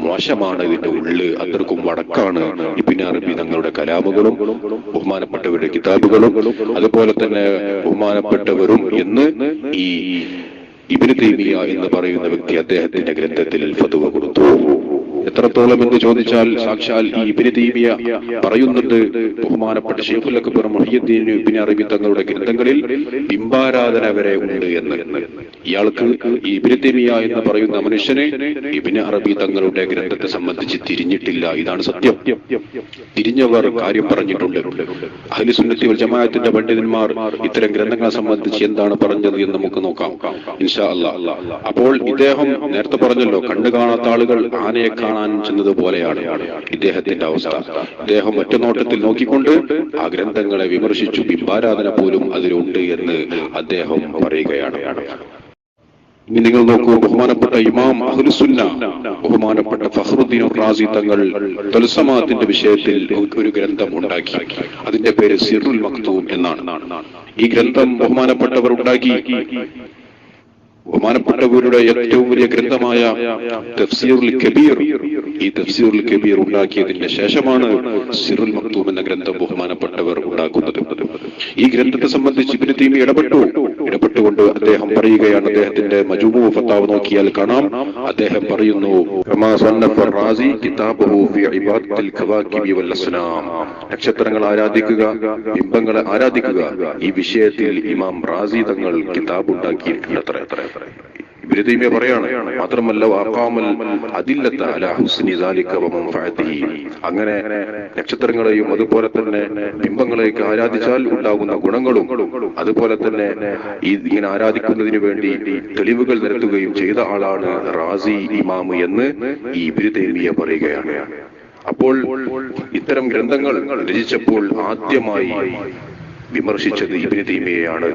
മോശമാണ് ഇതിന്റെ ഉള്ള്, അത്രക്കും വടക്കാണ് ഇബ്നു അറബി തങ്ങളുടെ കലാമുകളും ബഹുമാനപ്പെട്ടവരുടെ കിതാബുകളും അതുപോലെ തന്നെ ബഹുമാനപ്പെട്ടവരും എന്ന് ഈ ഇബ്നു തൈമിയ എന്ന് പറയുന്ന വ്യക്തി അദ്ദേഹത്തിന്റെ ഗ്രന്ഥത്തിൽ ഫത്വ കൊടുത്തു. എത്രത്തോളം എന്ന് ചോദിച്ചാൽ സാക്ഷാൽ ഈ ഇബ്നു തൈമിയ പറയുന്നുണ്ട് ബഹുമാനപ്പെട്ട ശൈഖുൽ അക്ബർ മുഹിയുദ്ദീൻ ഇബ്നു അറബി തങ്ങളുടെ ഗ്രന്ഥങ്ങളിൽ ബിംബാരാധന വരെ ഉണ്ട് എന്ന്. ഇയാൾക്ക് ഈ ഇബ്നു തൈമിയ എന്ന് പറയുന്ന മനുഷ്യന് ഇബ്നു അറബി തങ്ങളുടെ ഗ്രന്ഥത്തെ സംബന്ധിച്ച് തിരിഞ്ഞിട്ടില്ല. ഇതാണ് സത്യം. തിരിഞ്ഞവർ കാര്യം പറഞ്ഞിട്ടുണ്ട്. അഹ്ലു സുന്നത്തി വൽ ജമാഅത്തിന്റെ പണ്ഡിതന്മാർ ഇത്തരം ഗ്രന്ഥങ്ങളെ സംബന്ധിച്ച് എന്താണ് പറഞ്ഞത് എന്ന് നമുക്ക് നോക്കാം ഇൻഷാ അല്ലാഹ്. അപ്പോൾ ഇദ്ദേഹം നേരത്തെ പറഞ്ഞല്ലോ, കണ്ണു കാണാത്ത ആളുകൾ ആനയെ കാണാൻ ചെന്നത് പോലെയാണ് ഇദ്ദേഹത്തിന്റെ അവസ്ഥ. ഇദ്ദേഹം ഒറ്റ നോട്ടത്തിൽ നോക്കിക്കൊണ്ട് ആ ഗ്രന്ഥങ്ങളെ വിമർശിച്ചു. ബിംബാരാധന പോലും അതിലുണ്ട് എന്ന് അദ്ദേഹം പറയുകയാണ്. ഇനി നിങ്ങൾ നോക്കൂ, ബഹുമാനപ്പെട്ട ഇമാം അഹ്ലുസുന്ന ബഹുമാനപ്പെട്ട ഫഖ്റുദ്ദീൻ റാസി തങ്ങൾ തൽസമാത്തിന്റെ വിഷയത്തിൽ ഒരു ഗ്രന്ഥം ഉണ്ടാക്കി. അതിന്റെ പേര് സിറുൽ മക്തൂം എന്നാണ്. ഈ ഗ്രന്ഥം ബഹുമാനപ്പെട്ടവർ ഉണ്ടാക്കി. ബഹുമാനപ്പെട്ടവരുടെ ഏറ്റവും വലിയ ഗ്രന്ഥമായ തഫ്സീറുൽ കബീർ, ഈ തഫ്സീറുൽ കബീർ ഉണ്ടാക്കിയതിന്റെ ശേഷമാണ് സിറുൽ മക്തൂം എന്ന ഗ്രന്ഥം ബഹുമാനപ്പെട്ടവർ ഉണ്ടാക്കുന്നത്. ഈ ഗ്രന്ഥത്തെ സംബന്ധിച്ച് ഇബ്നു തൈമിയ ഇടപെട്ടുകൊണ്ട് അദ്ദേഹം പറയുകയാണ്. അദ്ദേഹത്തിന്റെ മജ്മൂ ഫത്താവ നോക്കിയാൽ കാണാം. അദ്ദേഹം പറയുന്നു, കമാ സന്നഫ റാസി കിതാബഹു ഫി ഇബാദത്തിൽ കവാകിബി വൽ അസ്നാം. നക്ഷത്രങ്ങൾ ആരാധിക്കുക, ബിംബങ്ങളെ ആരാധിക്കുക, ഈ വിഷയത്തിൽ ഇമാം റാസി തങ്ങൾ കിതാബ് ഉണ്ടാക്കിയിട്ടുണ്ടത്രേ. ഇബ്നു തൈമിയ പറയാണ്. മാത്രമല്ല വഅഖാമൽ അദില്ലത അലാ ഹുസ്നി ദാലിക വമൻഫഅതിഹി. അങ്ങനെ നക്ഷത്രങ്ങളെയും അതുപോലെ തന്നെ ബിംബങ്ങളെയൊക്കെ ആരാധിച്ചാൽ ഉണ്ടാകുന്ന ഗുണങ്ങളും അതുപോലെ തന്നെ ഈ ഇങ്ങനെ ആരാധിക്കുന്നതിന് വേണ്ടി തെളിവുകൾ നിരത്തുകയും ചെയ്ത ആളാണ് റാസി ഇമാം എന്ന് ഈ ഇബ്നു തൈമിയ പറയുകയാണ്. അപ്പോൾ ഇത്തരം ഗ്രന്ഥങ്ങൾ രചിച്ചപ്പോൾ ആദ്യമായി വിമർശിച്ചത് ഇബ്നു തൈമിയയാണ്.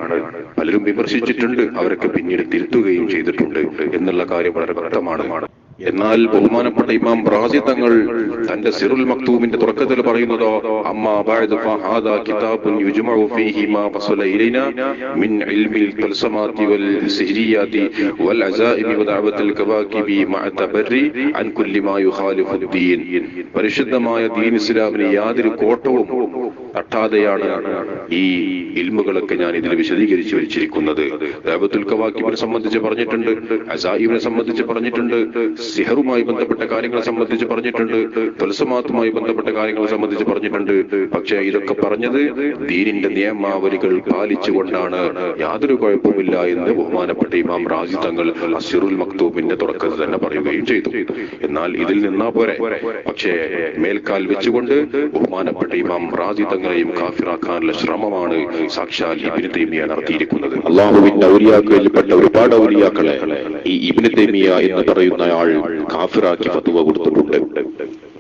പലരും വിമർശിച്ചിട്ടുണ്ട്, അവരൊക്കെ പിന്നീട് തിരുത്തുകയും ചെയ്തിട്ടുണ്ട് എന്നുള്ള കാര്യം വളരെ വ്യക്തമാണ്. എന്നാൽ ബഹുമാനപ്പെട്ട ഇമാം റാസി തങ്ങൾ തന്റെ സിറുൽ മക്തൂമിന്റെ തുടക്കത്തിൽ പറയുന്നതോ അമ്മാ ബഅദ ഫഹാദാ കിതാബുൻ യുജ്മഉ ഫീഹി മാ ഫസല ഇലൈനാ മിൻ ഇൽമിൽ തൽസമാതി വൽ സിഹ്രിയാതി വൽ അസാഇമി വദഅവത്തുൽ കവാകിബി മഅ തബറി അൻ കുല്ലി മാ യുഖാലിഫു ദീൻ. പരിശുദ്ധമായ ദീൻ ഇസ്ലാമിന് യാതൊരു കോട്ടവും തട്ടാതെയാണ് ഈ ഇൽമുകളൊക്കെ ഞാൻ ഇതിൽ വിശദീകരിച്ചു വെച്ചിരിക്കുന്നത്. ദഅവത്തുൽ കവാകിബിനെ സംബന്ധിച്ച് പറഞ്ഞിട്ടുണ്ട്, അസാഇമിനെ സംബന്ധിച്ച് പറഞ്ഞിട്ടുണ്ട്, സിഹറുമായി ബന്ധപ്പെട്ട കാര്യങ്ങളെ സംബന്ധിച്ച് പറഞ്ഞിട്ടുണ്ട്, തൽസമാത്തുമായി ബന്ധപ്പെട്ട കാര്യങ്ങളെ സംബന്ധിച്ച് പറഞ്ഞിട്ടുണ്ട്. പക്ഷേ ഇതൊക്കെ പറഞ്ഞത് ദീനിന്റെ നിയമാവലികൾ പാലിച്ചുകൊണ്ടാണ്, യാതൊരു കുഴപ്പമില്ല എന്ന് ബഹുമാനപ്പെട്ട ഇമാം റാസി തങ്ങൾ സിറുൽ മക്തൂമിന്റെ തുടക്കത്തിൽ തന്നെ പറയുകയും ചെയ്തു. എന്നാൽ ഇതിൽ നിന്നാ പോരെ, പക്ഷേ മേൽക്കാൽ വെച്ചുകൊണ്ട് ബഹുമാനപ്പെട്ട ഇമാം റാസി തങ്ങളെയും കാഫിറാക്കാനുള്ള ശ്രമമാണ് സാക്ഷാൽ ഇബ്നു തൈമിയ നടത്തിയിരിക്കുന്നത്. അല്ലാഹുവിന്റെ ഔലിയാക്കളിൽപ്പെട്ട ഒരുപാട് ഔലിയാക്കളെ ഈ ഇബ്നു തൈമിയ എന്ന് പറയുന്ന ആൾ കാഫിറാക്കി ഫത്വ കൊടുത്തിട്ടുണ്ട്.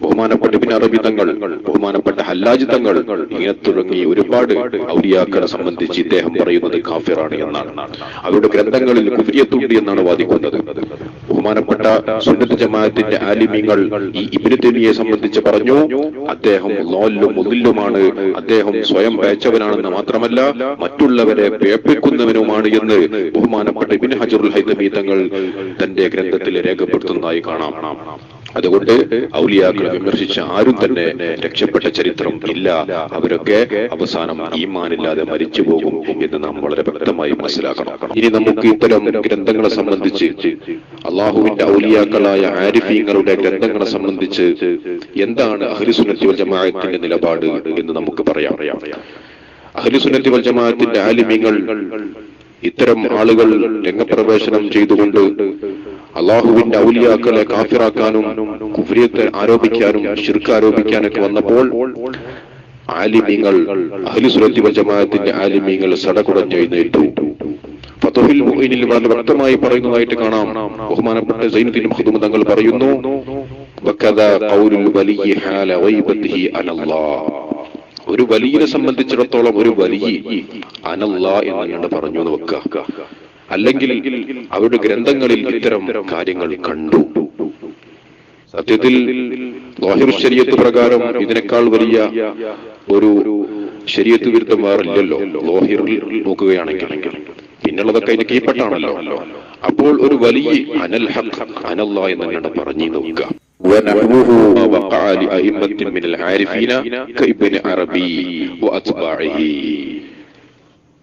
ബഹുമാനപ്പെട്ട ഇബ്നു അറബി തങ്ങൾ, ബഹുമാനപ്പെട്ട ഹല്ലാജ് തങ്ങൾ, ഇങ്ങനെ തുടങ്ങി ഒരുപാട് ഔലിയാക്കളെ സംബന്ധിച്ച് ഇദ്ദേഹം പറയുന്നത് കാഫിറാണ് എന്നാണ്. അവരുടെ ഗ്രന്ഥങ്ങളിൽ കുഫ്രിയത്തുണ്ട് എന്നാണ് വാദിക്കുന്നത്. ബഹുമാനപ്പെട്ട സുന്നത്ത് ജമാഅത്തിന്റെ ആലിമീങ്ങൾ ഈ ഇബ്നു തൈമിയയെ സംബന്ധിച്ച് പറഞ്ഞു, അദ്ദേഹം ളാലും മുദില്ലുമാണ്, അദ്ദേഹം സ്വയം പേച്ചവനാണെന്ന് മാത്രമല്ല മറ്റുള്ളവരെ പേപ്പിക്കുന്നവനുമാണ് എന്ന് ബഹുമാനപ്പെട്ട ഇബ്നു ഹജറുൽ ഹൈതമി തങ്ങൾ തന്റെ ഗ്രന്ഥത്തിൽ രേഖപ്പെടുത്തുന്നതായി കാണാം. അതുകൊണ്ട് ഔലിയാക്കളെ വിമർശിച്ച ആരും തന്നെ രക്ഷപ്പെട്ട ചരിത്രം ഇല്ല. അവരൊക്കെ അവസാനം ഈമാനില്ലാതെ മരിച്ചു പോകും എന്ന് നാം വളരെ വ്യക്തമായി മനസ്സിലാക്കണം. ഇനി നമുക്ക് ഇത്തരം ഗ്രന്ഥങ്ങളെ സംബന്ധിച്ച്, അള്ളാഹുവിന്റെ ഔലിയാക്കളായ ആരിഫീങ്ങളുടെ ഗ്രന്ഥങ്ങളെ സംബന്ധിച്ച് എന്താണ് അഹ്ലു സുന്നത്തി വൽ ജമാഅത്തിന്റെ നിലപാട് എന്ന് നമുക്ക് പറയാം. അഹ്ലു സുന്നത്തി വൽ ജമാഅത്തിന്റെ ആലിമീങ്ങൾ ഇത്തരം ആളുകൾ രംഗപ്രവേശനം ചെയ്തുകൊണ്ട് അള്ളാഹുവിന്റെ ഔലിയാക്കളെ കാഫിറാക്കാനും കുഫ്രിയത്തെ ആരോപിക്കാനും ശിർക്ക് ആരോപിക്കാനൊക്കെ വന്നപ്പോൾ ആലിമീങ്ങൾ അഹ്ലുസുന്നത്തി വൽ ജമാഅത്തിന്റെ ആലിമീങ്ങൾ സടകുടഞ്ഞെഴുന്നേറ്റു. ഫതുഹുൽ മുഈനിൽ വളരെ വ്യക്തമായി പറയുന്നതായിട്ട് കാണാം. ബഹുമാനപ്പെട്ട സൈനുദ്ദീൻ മഖ്ദൂം തങ്ങൾ പറയുന്നു, വകദാ ഖൗലുൽ വലിയ്യി ഹാല ഗൈബതിഹി അനല്ലാഹ്. ഒരു വലിയെ സംബന്ധിച്ചിടത്തോളം ഒരു വലിയ അനല്ലാഹ് എന്നാണ് പറഞ്ഞു നോക്കുക. അല്ലെങ്കിൽ അവരുടെ ഗ്രന്ഥങ്ങളിൽ ഇത്തരം കാര്യങ്ങൾ കണ്ടു. സത്യത്തിൽ ളാഹിർ ശരീഅത്ത് പ്രകാരം ഇതിനേക്കാൾ വലിയ ഒരു ശരീഅത്ത് വിരുദ്ധം വേറില്ലല്ലോ. ളാഹിറിൽ നോക്കുകയാണെങ്കിൽ പിന്നുള്ളതൊക്കെ അതിന് കീഴ്പ്പെട്ടാണല്ലോ. അപ്പോൾ ഒരു വലിയ അനൽ ഹഖ് അനല്ലാഹ് എന്നാണ് പറഞ്ഞു നോക്കുക. ونحوه وقع لأئمة من العارفين كابن عربي وأتباعه.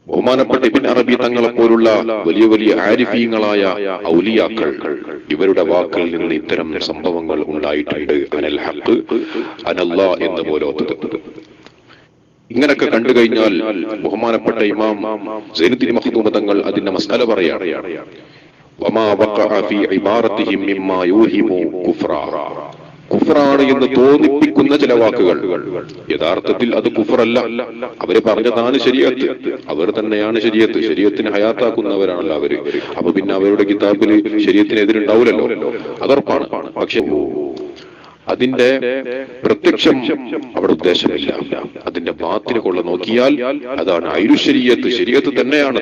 ബഹുമാനപ്പെട്ട ഇബ്ൻ അറബി തങ്ങളെ പോലുള്ള വലിയ വലിയ ആരിഫീങ്ങളായ ഔലിയാക്കൾ ഇവരുടെ വാക്കിൽ നിന്ന് ഇത്തരം സംഭവങ്ങൾ ഉണ്ടായിട്ടുണ്ട്. അനൽ ഹഖ് അനല്ലാഹ് എന്ന പോലത്തത് ഇങ്ങനൊക്കെ കണ്ടു കഴിഞ്ഞാൽ ബഹുമാനപ്പെട്ട ഇമാം സൈനുദ്ദീൻ മഖ്ദൂം തങ്ങൾ അതിന്റെ മസ്അല പറയാണ്. വമാ വഖഅ ഫീ ഇബാറതിഹിം മിമ്മാ യൂഹിമു കുഫ്റാ. കുഫ്റാണ് എന്ന് തോന്നിപ്പിക്കുന്ന ചില വാക്കുകൾ യഥാർത്ഥത്തിൽ അത് കുഫ്റല്ല. അവര് പറഞ്ഞതാണ് ശരീഅത്ത്, അവർ തന്നെയാണ് ശരീഅത്ത്. ശരീഅത്തിനെ ഹയാത്താക്കുന്നവരാണല്ലോ അവര്. അപ്പൊ പിന്നെ അവരുടെ കിതാബില് ശരീഅത്തിനെതിരുണ്ടാവില്ലല്ലോ, അതുറപ്പാണ്. പക്ഷെ അതിന്റെ പ്രത്യക്ഷം അവിടെ ഉദ്ദേശമില്ല. അതിന്റെ ബാത്തിനെ കൊള്ള നോക്കിയാൽ അതാണ് ഐരു ശരീഅത്ത്. ശരീഅത്ത് തന്നെയാണ്.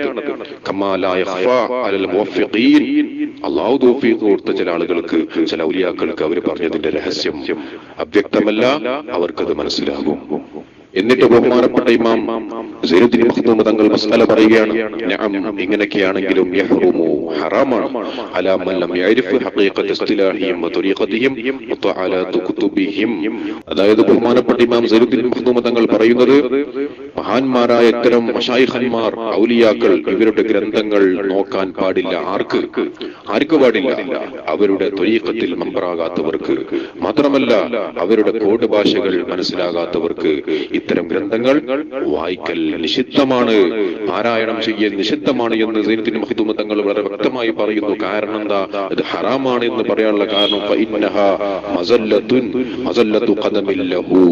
അള്ളാഹു തൗഫീഖ് കൊടുത്ത ചില ആളുകൾക്ക്, ചില ഔലിയാക്കൾക്ക് അവർ പറഞ്ഞതിന്റെ രഹസ്യം അവ്യക്തമല്ല, അവർക്കത് മനസ്സിലാകും. എന്നിട്ട് ബഹുമാനപ്പെട്ട ഇമാം സൈനുദ്ദീൻ മഖ്ദൂം തങ്ങൾ മസ്അല പറയുകയാണ്. നഅം, ഇങ്ങനെയൊക്കെയാണെങ്കിലും യഹ്റുമു, ഹറാമാണ്, അലാ മൻ ലം യഅരിഫ് ഹഖീഖത ഇസ്തിലാഹിഹിം വ തരീഖതിഹിം വതഅലാതു കുതുബിഹിം. അതായത് ബഹുമാനപ്പെട്ട ഇമാം സൈനുദ്ദീൻ മഖ്ദൂം തങ്ങൾ പറയുന്നത്, മഹാന്മാരായ ഇത്തരം മശായിഖന്മാർ ഔലിയാക്കൾ ഇവരുടെ ഗ്രന്ഥങ്ങൾ നോക്കാൻ പാടില്ല. ആർക്ക് പാടില്ല? അവരുടെ ത്വരീഖത്തിൽ മെമ്പറാകാത്തവർക്ക്, മാത്രമല്ല അവരുടെ കോഡ് ഭാഷകൾ മനസ്സിലാകാത്തവർക്ക് ഇത്തരം ഗ്രന്ഥങ്ങൾ വായിക്കൽ നിഷിദ്ധമാണ്, പാരായണം ചെയ്യൽ നിഷിദ്ധമാണ് എന്ന് സൈനുദ്ദീൻ മഖ്ദൂം തങ്ങൾ വളരെ വ്യക്തമായി പറയുന്നു. കാരണം എന്താ? ഇത് ഹറാമാണ് എന്ന് പറയാനുള്ള കാരണം ഫഇന്നഹാ മസല്ലത്തു ഖദമിൻ ലഹു.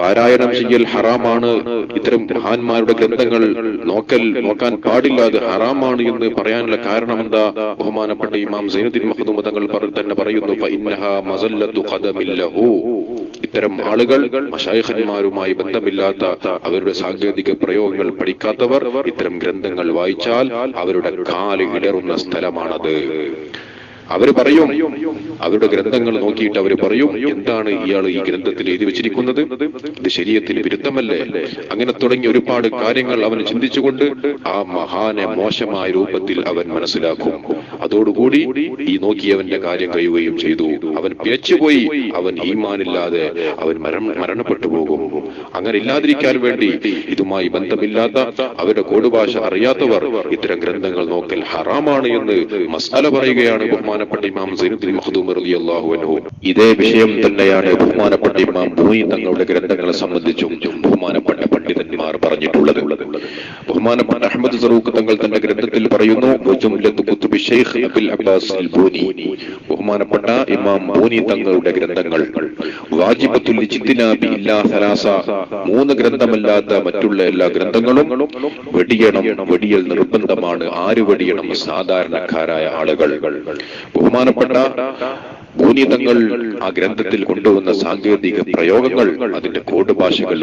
പാരായണം ചെയ്യൽ ഹറാമാണ്, ഇത്തരം മഹാന്മാരുടെ ഗ്രന്ഥങ്ങൾ നോക്കാൻ പാടില്ല, അത് ഹറാമാണ് എന്ന് പറയാനുള്ള കാരണം എന്താ? ബഹുമാനപ്പെട്ട ഇമാം സൈനുദ്ദീൻ മഖ്ദൂം തങ്ങൾ തന്നെ പറയുന്നു, ഫഇന്നഹാ മസല്ലത്തു ഖദമിൻ ലഹു. ഇത്തരം ആളുകൾ മശായിഖന്മാരുമായി ബന്ധമില്ലാത്ത, അവരുടെ സാങ്കേതിക പ്രയോഗങ്ങൾ പഠിക്കാത്തവർ ഇത്തരം ഗ്രന്ഥങ്ങൾ വായിച്ചാൽ അവരുടെ കാല് ഇടറുന്ന സ്ഥലമാണത്. അവര് പറയും, അവരുടെ ഗ്രന്ഥങ്ങൾ നോക്കിയിട്ട് അവര് പറയും, എന്താണ് ഇയാൾ ഈ ഗ്രന്ഥത്തിൽ എഴുതി വെച്ചിരിക്കുന്നത്, ഇത് ശരീഅത്തിന് വിരുദ്ധമല്ലേ? അങ്ങനെ തുടങ്ങി ഒരുപാട് കാര്യങ്ങൾ അവൻ ചിന്തിച്ചുകൊണ്ട് ആ മഹാനെ മോശമായ രൂപത്തിൽ അവൻ മനസ്സിലാക്കും. അതോടുകൂടി ഈ നോക്കിയവന്റെ കാര്യം കഴിയുകയും ചെയ്തു. അവൻ പിഴച്ചുപോയി, അവൻ ഈമാനില്ലാതെ അവൻ മരണപ്പെട്ടു പോകും. അങ്ങനെ ഇല്ലാതിരിക്കാൻ വേണ്ടി ഇതുമായി ബന്ധമില്ലാത്ത, അവരുടെ കോടുഭാഷ അറിയാത്തവർ ഇത്തരം ഗ്രന്ഥങ്ങൾ നോക്കൽ ഹറാമാണ് എന്ന് മസ്അല പറയുകയാണ് ബഹുമാനപ്പെട്ട ഇമാം സൈനുദ്ദീൻ മഖ്ദൂം റളിയല്ലാഹു അൻഹു. ഇതേ വിഷയം തന്നെയാണ് ബഹുമാനപ്പെട്ട ഇമാം ബൂയി തങ്ങളുടെ ഗ്രന്ഥങ്ങളെ സംബന്ധിച്ചും ബഹുമാനപ്പെട്ട പണ്ഡിതന്മാർ പറഞ്ഞിട്ടുള്ളത്. ബഹുമാനപ്പെട്ട അഹ്മദ് സറൂഖ് തങ്ങൾ തന്റെ ഗ്രന്ഥത്തിൽ പറയുന്നു, വജുംലത്തു കുതുബി ശൈഖ് അബുൽ അബ്ബാസ് അൽ ബൂനി. ബഹുമാനപ്പെട്ട ഇമാം ബൂനി തങ്ങളുടെ ഗ്രന്ഥങ്ങൾ വാജിബത്തുൽ ഇജ്തിനാബി ഇല്ലാ സലാസ, 3 ഗ്രന്ഥമല്ലാത്ത മറ്റുള്ള എല്ലാ ഗ്രന്ഥങ്ങളും വെടിയൽ നിർബന്ധമാണ്. ആര് വെടിയണം? സാധാരണക്കാരായ ആളുകൾ. ബഹുമാനപ്പെട്ട ബൂനി തങ്ങൾ ആ ഗ്രന്ഥത്തിൽ കൊണ്ടുവന്ന സാങ്കേതിക പ്രയോഗങ്ങൾ, അതിന്റെ കോഡ് ഭാഷകൾ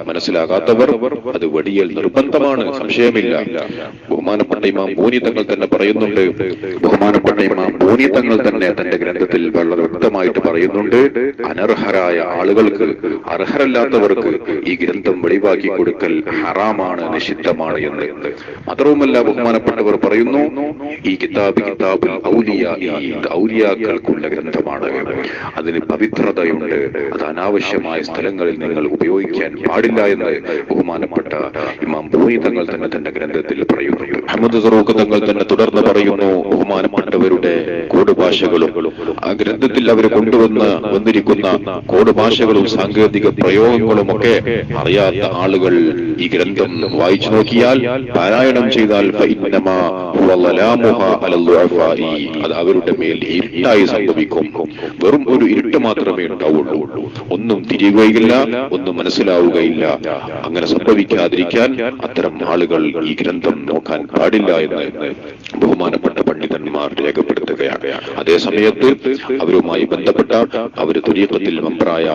മനസ്സിലാകാത്തവർ അത് വെടിയൽ നിർബന്ധമാണ്, സംശയമില്ല. ബഹുമാനപ്പെട്ട ഇമാം ബൂനി തങ്ങൾ തന്നെ പറയുന്നുണ്ട്, ബഹുമാനപ്പെട്ട ഇമാം ബൂനി തങ്ങൾ തന്നെ തന്റെ ഗ്രന്ഥത്തിൽ വളരെ വ്യക്തമായിട്ട് പറയുന്നുണ്ട്, അനർഹരായ ആളുകൾക്ക്, അർഹരല്ലാത്തവർക്ക് ഈ ഗ്രന്ഥം വെളിവാക്കി കൊടുക്കൽ ഹറാമാണ്, നിഷിദ്ധമാണ് എന്ന്. മാത്രവുമല്ല ബഹുമാനപ്പെട്ടവർ പറയുന്നു, ഈ കിതാബുൽ ഔലിയാക്കൾക്കുള്ള ഗ്രന്ഥമാണ്, അതിന് പവിത്രതയുണ്ട്, അത് അനാവശ്യമായ സ്ഥലങ്ങളിൽ നിങ്ങൾ ഉപയോഗിക്കാൻ പാടില്ല എന്ന് ബഹുമാനപ്പെട്ട ഇമാം ബൂയി തങ്ങൾ തന്നെ തന്റെ ഗ്രന്ഥത്തിൽ പറയുന്നുണ്ട്. അഹ്മദ് സറൂഖ് തങ്ങൾ തന്നെ തുടർന്ന് പറയുന്നു, ബഹുമാനപ്പെട്ടവരുടെ കോഡ് ഭാഷകളും ആ ഗ്രന്ഥത്തിൽ അവർ വന്നിരിക്കുന്ന കോഡ് ഭാഷകളും സാങ്കേതിക പ്രയോഗങ്ങളും ഒക്കെ അറിയാത്ത ആളുകൾ ഈ ഗ്രന്ഥം വായിച്ചു നോക്കിയാൽ, പാരായണം ചെയ്താൽ ഫഇന്നമാ ഹുവ ളലാമുഹാ അലൽ ദുഅഫാഇ, അത് അവരുടെ മേൽ ഇരുട്ടായി സംഭവിക്കും. വെറും ഒരു ഇരുട്ട് മാത്രമേ ഉണ്ടാവുള്ളൂ, ഒന്നും തിരിയുകയില്ല, ഒന്നും മനസ്സിലാവുകയില്ല. അങ്ങനെ സംഭവിക്കാതിരിക്കാൻ അത്തരം ആളുകൾ ഈ ഗ്രന്ഥം നോക്കാൻ പാടില്ല എന്ന് ബഹുമാനപ്പെട്ട പണ്ഡിതന്മാർ രേഖപ്പെടുത്തുകയാണ്. അതേ സമയത്ത് അവരുമായി ബന്ധപ്പെട്ട അവര് തുരീഖത്തിൽ മെമ്പറായ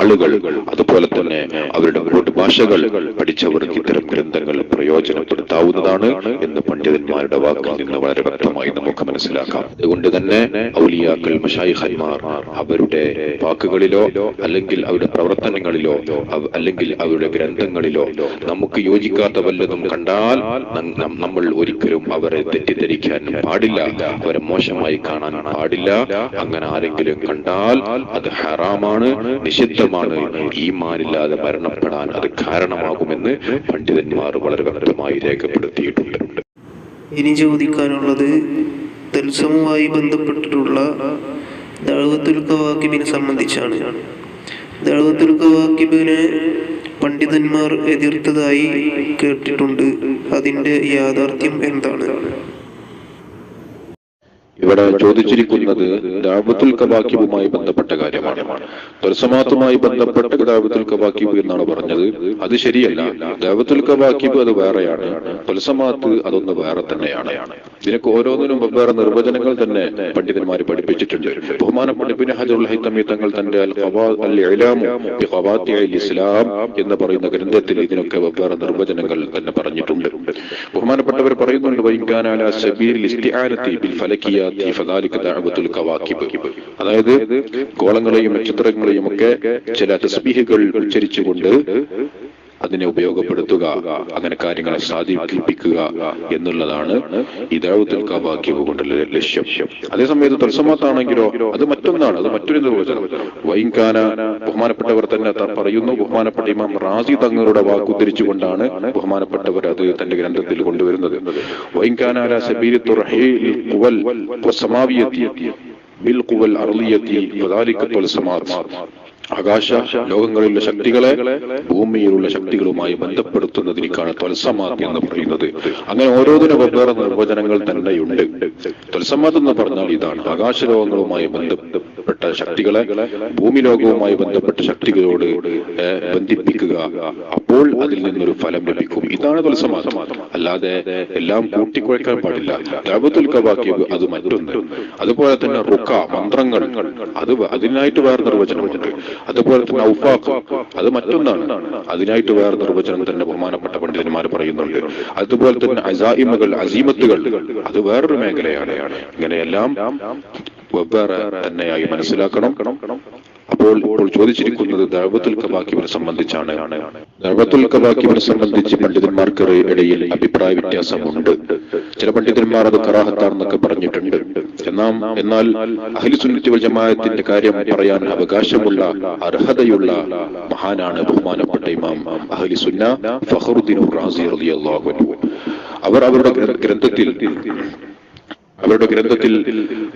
ആളുകൾ, അതുപോലെ തന്നെ അവരുടെ ഭാഷകൾ പഠിച്ചവർക്ക് ഇത്തരം ഗ്രന്ഥങ്ങൾ പ്രയോജനപ്പെടുത്താവുന്നതാണ് എന്ന് പണ്ഡിതന്മാരുടെ വാക്കിൽ നിന്ന് വളരെ വ്യക്തമായി നമുക്ക് മനസ്സിലാക്കാം. അതുകൊണ്ട് തന്നെ ഔലിയാക്കൾ, മശായിഖന്മാർ അവരുടെ വാക്കുകളിലോ അല്ലെങ്കിൽ അവരുടെ പ്രവർത്തനങ്ങളിലോ അല്ലെങ്കിൽ അവരുടെ ഗ്രന്ഥങ്ങളിലോ നമുക്ക് യോജിക്കാത്ത വല്ലതും കണ്ടാൽ നമ്മൾ ഒരിക്കലും അവരെ തെറ്റിദ്ധരിക്കാൻ പാടില്ല, അവരെ മോശമായി കാണാൻ പാടില്ല. അങ്ങനെ ആരെങ്കിലും കണ്ടാൽ അത് ഹറാമാണ്, നിഷിദ്ധമാണ്, ഈമാനില്ലാതെ മരണപ്പെടാൻ അത് കാരണമാകുമെന്ന് പണ്ഡിതന്മാർ വളരെ വ്യക്തമായി രേഖപ്പെടുത്തിയിട്ടുണ്ട്. ഇനി ചോദിക്കാനുള്ളത് തത്സമവുമായി ബന്ധപ്പെട്ടിട്ടുള്ള ദഅവത്തുൽ കവാക്കിബിനെ സംബന്ധിച്ചാണ്. ദഅവത്തുൽ കവാക്കിബിനെ പണ്ഡിതന്മാർ എതിർത്തതായി കേട്ടിട്ടുണ്ട്. അതിന്റെ യാഥാർത്ഥ്യം എന്താണ്? ഇവിടെ ചോദിച്ചിരിക്കുന്നത് ദഅവത്തുൽ കവാക്കിബുമായി ബന്ധപ്പെട്ട കാര്യമാണ്. തൽസമാത്തുമായി ബന്ധപ്പെട്ട ദഅവത്തുൽ കവാക്കിബ് എന്നാണ് പറഞ്ഞത്. അത് ശരിയല്ല. ദഅവത്തുൽ കവാക്കിബ് അത് വേറെയാണ്, തൽസമാത്ത് അതൊന്ന് വേറെ തന്നെയാണ്. ഇതിനൊക്കെ ഓരോന്നിനും വെവ്വേറെ നിർവചനങ്ങൾ തന്നെ പണ്ഡിതന്മാർ പഠിപ്പിച്ചിട്ടുണ്ട്. ബഹുമാനപ്പെട്ട ഇബ്നു ഹജറുൽ ഹൈതമി തങ്ങൾ തന്റെ അൽ ഇലാമു ബി ഖവാത്തിഇൽ ഇസ്ലാം എന്ന് പറയുന്ന ഗ്രന്ഥത്തിൽ ഇതിനൊക്കെ വെവ്വേറെ നിർവചനങ്ങൾ തന്നെ പറഞ്ഞിട്ടുണ്ട്. ബഹുമാനപ്പെട്ടവർ പറയുന്നുണ്ട്, വൈകാന അലാ സബീലിൽ ഇസ്തിആനതി ബിൽ ഫലകിയ അതായത് ഗോളങ്ങളെയും നക്ഷത്രങ്ങളെയും ഒക്കെ ചില തസ്ബീഹുകൾ ഉച്ചരിച്ചുകൊണ്ട് അതിനെ ഉപയോഗപ്പെടുത്തുക, അങ്ങനെ കാര്യങ്ങളെ സാധിപ്പിക്കുക എന്നുള്ളതാണ് ഈ ദഅവത്തുൽ കവാക്കിബ് കൊണ്ടുള്ള ലക്ഷ്യം. അതേസമയത്ത് തൽസമാത്താണെങ്കിലോ അത് മറ്റൊന്നാണ്, അത് മറ്റൊരു നിർവചനം. വൈകാന ബഹുമാനപ്പെട്ടവർ തന്നെ പറയുന്നു, ബഹുമാനപ്പെട്ട ഇമാം റാസി തങ്ങളുടെ വാക്കുദ്ധരിച്ചുകൊണ്ടാണ് ബഹുമാനപ്പെട്ടവർ അത് തന്റെ ഗ്രന്ഥത്തിൽ കൊണ്ടുവരുന്നത്. വൈകാന അലാ സബീലി തുർഹീൽ ഖുവൽ വസ്സമാവിയത്തി ബിൽ ഖുവൽ അർളിയത്തി വദാലിക തൽസമാത്ത്, ആകാശ ലോകങ്ങളിലുള്ള ശക്തികളെ ഭൂമിയിലുള്ള ശക്തികളുമായി ബന്ധപ്പെടുത്തുന്നതിനാണ് ത്വൽസമാത്ത് എന്ന് പറയുന്നത്. അങ്ങനെ ഓരോന്നിനും വെവ്വേറെ നിർവചനങ്ങൾ തന്നെയുണ്ട്. ത്വൽസമാത്ത് എന്ന് പറഞ്ഞാൽ ഇതാണ്, ആകാശലോകങ്ങളുമായി ബന്ധപ്പെട്ട ശക്തികളെ ഭൂമി ലോകവുമായി ബന്ധപ്പെട്ട ശക്തികളോട് ബന്ധിപ്പിക്കുക, അപ്പോൾ അതിൽ നിന്നൊരു ഫലം ലഭിക്കും. ഇതാണ് ത്വൽസമാത്ത്. അല്ലാതെ എല്ലാം കൂട്ടിക്കുഴക്കാൻ പാടില്ല. ദഅവത്തുൽ കവാക്കിബ് അത് മറ്റൊന്ന്. അതുപോലെ തന്നെ റുഖ, മന്ത്രങ്ങൾ, അത് അതിനായിട്ട് വേറെ നിർവചനമുണ്ട്. അതുപോലെ തന്നെ ഔഫാഖ് അത് മറ്റൊന്നാണ്, അതിനായിട്ട് വേറെ നിർവചനം തന്നെ ബഹുമാനപ്പെട്ട പണ്ഡിതന്മാർ പറയുന്നുണ്ട്. അതുപോലെ തന്നെ അസായിമകൾ, അസീമത്തുകൾ അത് വേറൊരു മേഖലയാണ്. ഇങ്ങനെയെല്ലാം വെവ്വേറെ തന്നെയായി മനസ്സിലാക്കണം. ഇപ്പോൾ ചോദിച്ചിരിക്കുന്നത് ദഅവത്തുൽ കവാക്കിബിനെ സംബന്ധിച്ചാണ്. ദഅവത്തുൽ കവാക്കിബിനെ സംബന്ധിച്ച് പണ്ഡിതന്മാർക്ക് ഇടയിൽ അഭിപ്രായ വ്യത്യാസമുണ്ട്. ചില പണ്ഡിതന്മാർ അത് കറാഹത്താണെന്നൊക്കെ പറഞ്ഞിട്ടുണ്ട്. എന്നാൽ അഹ്ലു സുന്നത്തി വൽ ജമാഅത്തിന്റെ കാര്യം പറയാൻ അവകാശമുള്ള, അർഹതയുള്ള മഹാനാണ് ബഹുമാനപ്പെട്ട ഇമാം അഹ്ലു സുന്ന ഫഖറുദ്ദീൻ റാസി റളിയല്ലാഹു അൻഹു. അവർ അവരുടെ ഗ്രന്ഥത്തിൽ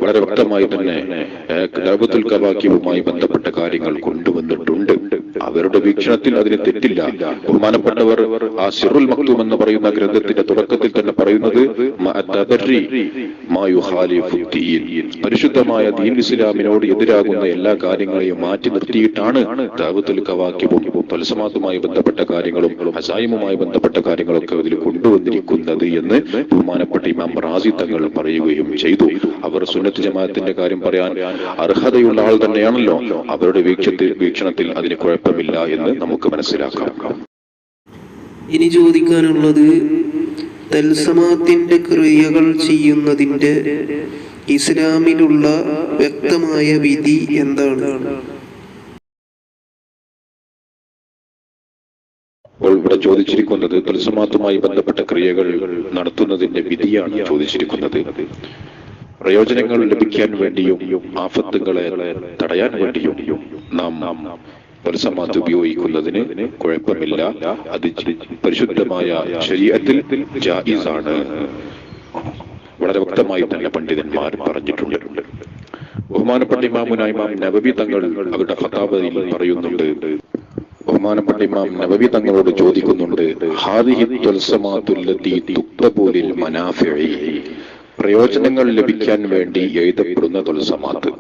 വളരെ വ്യക്തമായി തന്നെ ദഅവത്തുൽ കവാക്കിബുമായി ബന്ധപ്പെട്ട കാര്യങ്ങൾ കൊണ്ടുവന്നിട്ടുണ്ട്. അവരുടെ വീക്ഷണത്തിൽ അതിന് തെറ്റില്ല. ബഹുമാനപ്പെട്ടവർ ആ സിറുൽ മക്തൂം എന്ന് പറയുന്ന ഗ്രന്ഥത്തിന്റെ തുടക്കത്തിൽ തന്നെ പറയുന്നത് പരിശുദ്ധമായ ദീൻ ഇസ്ലാമിനോട് എതിരാകുന്ന എല്ലാ കാര്യങ്ങളെയും മാറ്റി നിർത്തിയിട്ടാണ് ദഅവത്തുൽ കവാക്കിബും തൽസമാത്തുമായി ബന്ധപ്പെട്ട കാര്യങ്ങളും ഹസായിമുമായി ബന്ധപ്പെട്ട കാര്യങ്ങളൊക്കെ അതിൽ കൊണ്ടുവന്നിരിക്കുന്നത് എന്ന് ബഹുമാനപ്പെട്ട ഇമാം റാസി തങ്ങൾ പറയുകയും ചെയ്തു. അവർ സുന്നത്ത് ജമാഅത്തിന്റെ കാര്യം പറയാൻ അർഹതയുള്ള ആൾ തന്നെയാണല്ലോ. അവരുടെ വീക്ഷണത്തിൽ അതിന് കുഴപ്പമില്ല എന്ന് നമുക്ക് മനസ്സിലാക്കാം. ഇനി ചോദിക്കാനുള്ളത്, തൽസമാത്തിന്റെ ക്രിയകൾ ചെയ്യുന്നതിന്റെ ഇസ്ലാമിലുള്ള വ്യക്തമായ വിധി എന്താണ്? അപ്പോൾ ഇവിടെ ചോദിച്ചിരിക്കുന്നത് തൽസമാത്തുമായി ബന്ധപ്പെട്ട ക്രിയകൾ നടത്തുന്നതിന്റെ വിധിയാണ് ചോദിച്ചിരിക്കുന്നത്. പ്രയോജനങ്ങൾ ലഭിക്കാൻ വേണ്ടിയും ആഫത്തുകളെ തടയാൻ വേണ്ടിയും നാം തൽസമാത്ത് ഉപയോഗിക്കുന്നതിന് കുഴപ്പമില്ല. അത് പരിശുദ്ധമായ ശരീഅത്തിൽ ജായിസാണ്. വളരെ വ്യക്തമായി തന്നെ പണ്ഡിതന്മാർ പറഞ്ഞിട്ടുണ്ട്. ബഹുമാനപ്പെട്ട ഇമാം നവവി തങ്ങൾ അവരുടെ ഖതാബയിൽ പറയുന്നുണ്ട്, ബഹുമാനപ്പെട്ട ഇമാം നബവി തങ്ങളോട് ചോദിക്കുന്നുണ്ട്, ഹാദിഹി ത്വൽസമാത്തുല്ലതി തുക്തബു ലിൽ മനാഫിഇ, പ്രയോജനങ്ങൾ ലഭിക്കാൻ വേണ്ടി എഴുതപ്പെടുന്ന ത്വൽസമാത്ത്.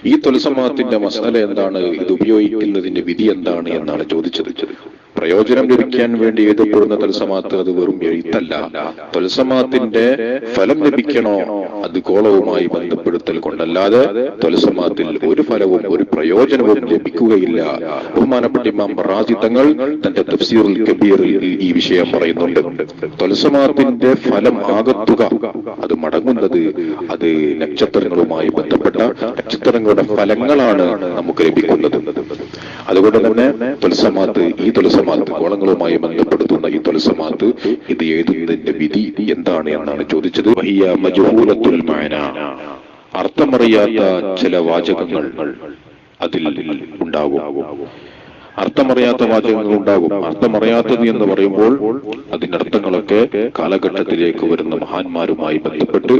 ഈ ത്വൽസമാത്തിന്റെ മസല എന്താണ്, ഇത് ഉപയോഗിക്കുന്നതിന്റെ വിധി എന്താണ് എന്നാണ് ചോദിച്ചത്. പ്രയോജനം ലഭിക്കാൻ വേണ്ടി എഴുതപ്പെടുന്ന ത്വൽസമാത്ത് അത് വെറും എഴുത്തല്ല. ത്വൽസമാത്തിന്റെ ഫലം ലഭിക്കണോ, അത് ഗോളവുമായി ബന്ധപ്പെടുത്തൽ കൊണ്ടല്ലാതെ ത്വൽസമാത്തിൽ ഒരു ഫലവും ഒരു പ്രയോജനവും ലഭിക്കുകയില്ല. ബഹുമാനപ്പെട്ട ഇമാം റാസി തങ്ങൾ തന്റെ തഫ്സീറുൽ കബീറിൽ ഈ വിഷയം പറയുന്നുണ്ട്. ത്വൽസമാത്തിന്റെ ഫലം ആകത്തുക, അത് മടങ്ങുന്നത് അത് നക്ഷത്രങ്ങളുമായി ബന്ധപ്പെട്ട നക്ഷത്രങ്ങളുടെ ഫലങ്ങളാണ് നമുക്ക് ലഭിക്കുന്നത്. അതുകൊണ്ട് തന്നെ ത്വൽസമാത്ത്, ഈ ത്വൽസമാത്ത് ഗോളങ്ങളുമായി ബന്ധപ്പെടുത്തുന്ന ഈ ത്വൽസമാത്ത് ഇത് എഴുതുന്നതിന്റെ വിധി എന്താണ് എന്നാണ് ചോദിച്ചത്. വഹിയ മജ്ഹൂലത്തുൽ മഅന, അർത്ഥമറിയാത്ത ചില വാചകങ്ങൾ അതിൽ ഉണ്ടാകും. അർത്ഥമറിയാത്ത വാചകങ്ങൾ ഉണ്ടാകും. അർത്ഥമറിയാത്തത് എന്ന് പറയുമ്പോൾ അതിന്റെ അർത്ഥങ്ങളൊക്കെ കാലഘട്ടത്തിലേക്ക് വരുന്ന മഹാന്മാരുമായി ബന്ധപ്പെട്ട്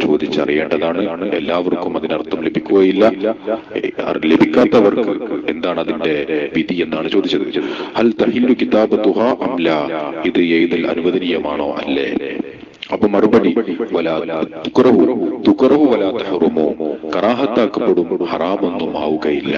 ചോദിച്ചറിയേണ്ടതാണ്. എല്ലാവർക്കും അതിനർത്ഥം ലഭിക്കുകയില്ല. ലഭിക്കാത്തവർക്ക് എന്താണ് അതിന്റെ വിധി എന്നാണ് ചോദിച്ചത്. ഹൽ തഹില്ലു കിതാബത്തുഹാ അം ലാ, ഇത് എഴുതൽ അനുവദനീയമാണോ അല്ലേ? അപ്പൊ മറുപടി കറാഹത്താക്കപ്പെടും, ഹറാമൊന്നും ആവുകയില്ല.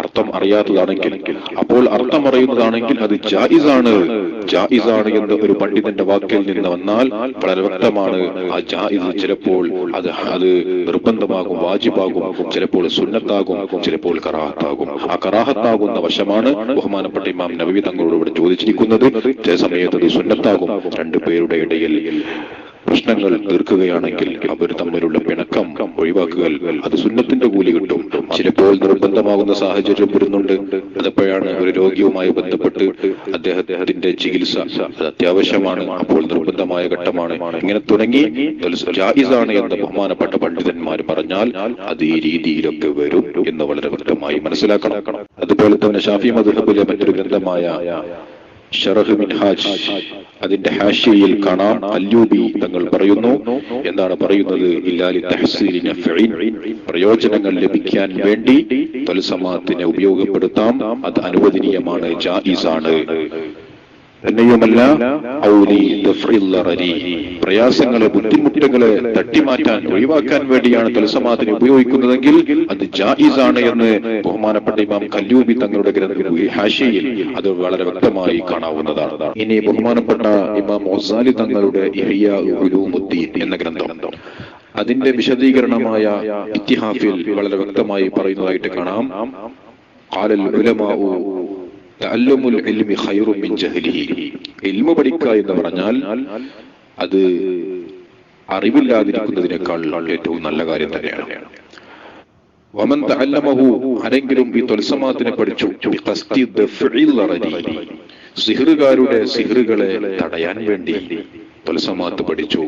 അർത്ഥം അറിയാത്തതാണെങ്കിൽ, അപ്പോൾ അർത്ഥം അറിയുന്നതാണെങ്കിൽ അത് ജായിസാണ് എന്ന് ഒരു പണ്ഡിതന്റെ വാക്കിൽ നിന്ന് വന്നാൽ വളരെ വ്യക്തമാണ്. ആ ജായിസ് ചിലപ്പോൾ അത് നിർബന്ധമാകും, വാജിബാകും, ചിലപ്പോൾ സുന്നത്താകും, ചിലപ്പോൾ കറാഹത്താകും. ആ കറാഹത്താകുന്ന വശമാണ് ബഹുമാനപ്പെട്ട ഇമാം നബവി തങ്ങളോട് ഇവിടെ ചോദിച്ചിരിക്കുന്നത്. ചില സമയത്ത് അത് സുന്നത്താകും. രണ്ടുപേരുടെ ഇടയിൽ പ്രശ്നങ്ങൾ തീർക്കുകയാണെങ്കിൽ അവർ തമ്മിലുള്ള പിണക്കം ഒഴിവാക്കുക, അത് സുന്നത്തിന്റെ കൂലി കിട്ടും. ചിലപ്പോൾ നിർബന്ധമാകുന്ന സാഹചര്യം വരുന്നുണ്ട്. അതെപ്പോഴാണ് ഒരു രോഗിയുമായി ബന്ധപ്പെട്ട് അദ്ദേഹത്തിന്റെ ചികിത്സ അത് അത്യാവശ്യമാണ്, അപ്പോൾ നിർബന്ധമായ ഘട്ടമാണ്. ഇങ്ങനെ തുടങ്ങി ജായിസാണ് എന്ന് ബഹുമാനപ്പെട്ട പണ്ഡിതന്മാർ പറഞ്ഞാൽ അത് ഈ രീതിയിലൊക്കെ വരും എന്ന് വളരെ വ്യക്തമായി മനസ്സിലാക്കണം. അതുപോലെ തന്നെ ഷാഫി മദ്ഹബിലെ മറ്റൊരു ഗ്രന്ഥമായ ശറഹ് മിൻഹാജ്, അതിന്റെ ഹാഷിയയിൽ കാണാം, അല്ലൂബി തങ്ങൾ പറയുന്നു, എന്താണ് പറയുന്നത്, ഇല്ലാലി തഹ്സീലി നഫ്ഇൻ, പ്രയോജനങ്ങൾ ലഭിക്കാൻ വേണ്ടി ത്വൽസമാത്തിനെ ഉപയോഗപ്പെടുത്താം, അത് അനുവദനീയമാണ്, ജായിസാണ്. തന്നെയുമല്ല ഔലി ദഫ്ഇൽ ലറരി, പ്രയാസങ്ങളെ ബുദ്ധിമുട്ടുകളെ തട്ടിമാറ്റാൻ ഒഴിവാക്കാൻ വേണ്ടിയാണ് ത്വൽസമാത്തിനെ ഉപയോഗിക്കുന്നതെങ്കിൽ അത് ജായിസാണ് എന്ന് ബഹുമാനപ്പെട്ട ഇമാം കല്ലൂബി തങ്ങളുടെ ഹാഷിയയിൽ അത് വളരെ വ്യക്തമായി കാണാവുന്നതാണ്. ഇനി ബഹുമാനപ്പെട്ട ഇമാം ഗസാലി തങ്ങളുടെ ഇഹ്യാ ഉലൂമുദ്ദീൻ എന്ന ഗ്രന്ഥം, അതിന്റെ വിശദീകരണമായ ഇത്തിഹാഫിൽ വളരെ വ്യക്തമായി പറയുന്നതായിട്ട് കാണാം. ഖാലൽ ഉലമാഉ തഅല്ലുമുൽ ഇൽമി ഖൈറും മിൻ ജഹ്ലിഹി, ഇൽമു പഠിക്കുക എന്ന് പറഞ്ഞാൽ അത് അറിവില്ലാതിരിക്കുന്നതിനേക്കാൾ ഏറ്റവും നല്ല കാര്യം തന്നെയാണ്. വമൻ തഅല്ലമഹു, ആരെങ്കിലും ഈ ത്വൽസമാത്തിനെ പഠിച്ചു, ബിഖസ്തി ദഫ്ഇൽ ലറരി, സിഹ്റുകാരുടെ സിഹ്റുകളെ തടയാൻ വേണ്ടി ത്വൽസമാത്ത് പഠിച്ചു,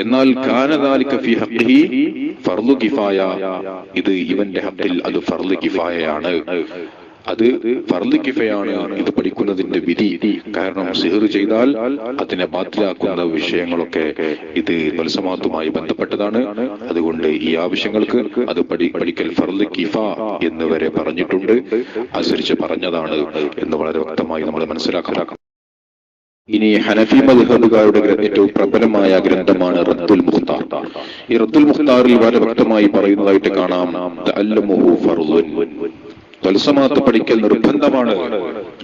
എന്നാൽ കാന ദാലിക ഫീ ഹഖ്ഖിഹി ഫർളു കിഫായ, ഇത് ഇവന്റെ ഹഖിൽ അത് ഫർളു കിഫായയാണ്, അത് ഫർള് കിഫയാണ് ഇത് പഠിക്കുന്നതിന്റെ വിധി. കാരണം സിഹ്ർ ചെയ്താൽ അതിനെ ബാത്തിലാക്കുന്ന വിഷയങ്ങളൊക്കെ ഇത് ത്വൽസമാത്തുമായി ബന്ധപ്പെട്ടതാണ്. അതുകൊണ്ട് ഈ ആവശ്യങ്ങൾക്ക് അത് പഠിക്കൽ ഫർള് കിഫ എന്ന് വരെ പറഞ്ഞിട്ടുണ്ട്, അനുസരിച്ച് പറഞ്ഞതാണ് എന്ന് വളരെ വ്യക്തമായി നമ്മൾ മനസ്സിലാക്കണം. ഇനി ഹനഫി മദ്ഹബുകാരുടെ ഏറ്റവും പ്രബലമായ ഗ്രന്ഥമാണ് റദ്ദുൽ മുഖ്താർ. ഈ റദ്ദുൽ മുഖ്താറിൽ വളരെ വ്യക്തമായി പറയുന്നതായിട്ട് കാണാം, തഅല്ലുമുഹു ഫർളുൻ, ത്വൽസമാത്ത് പഠിക്കൽ നിർബന്ധമാണ്,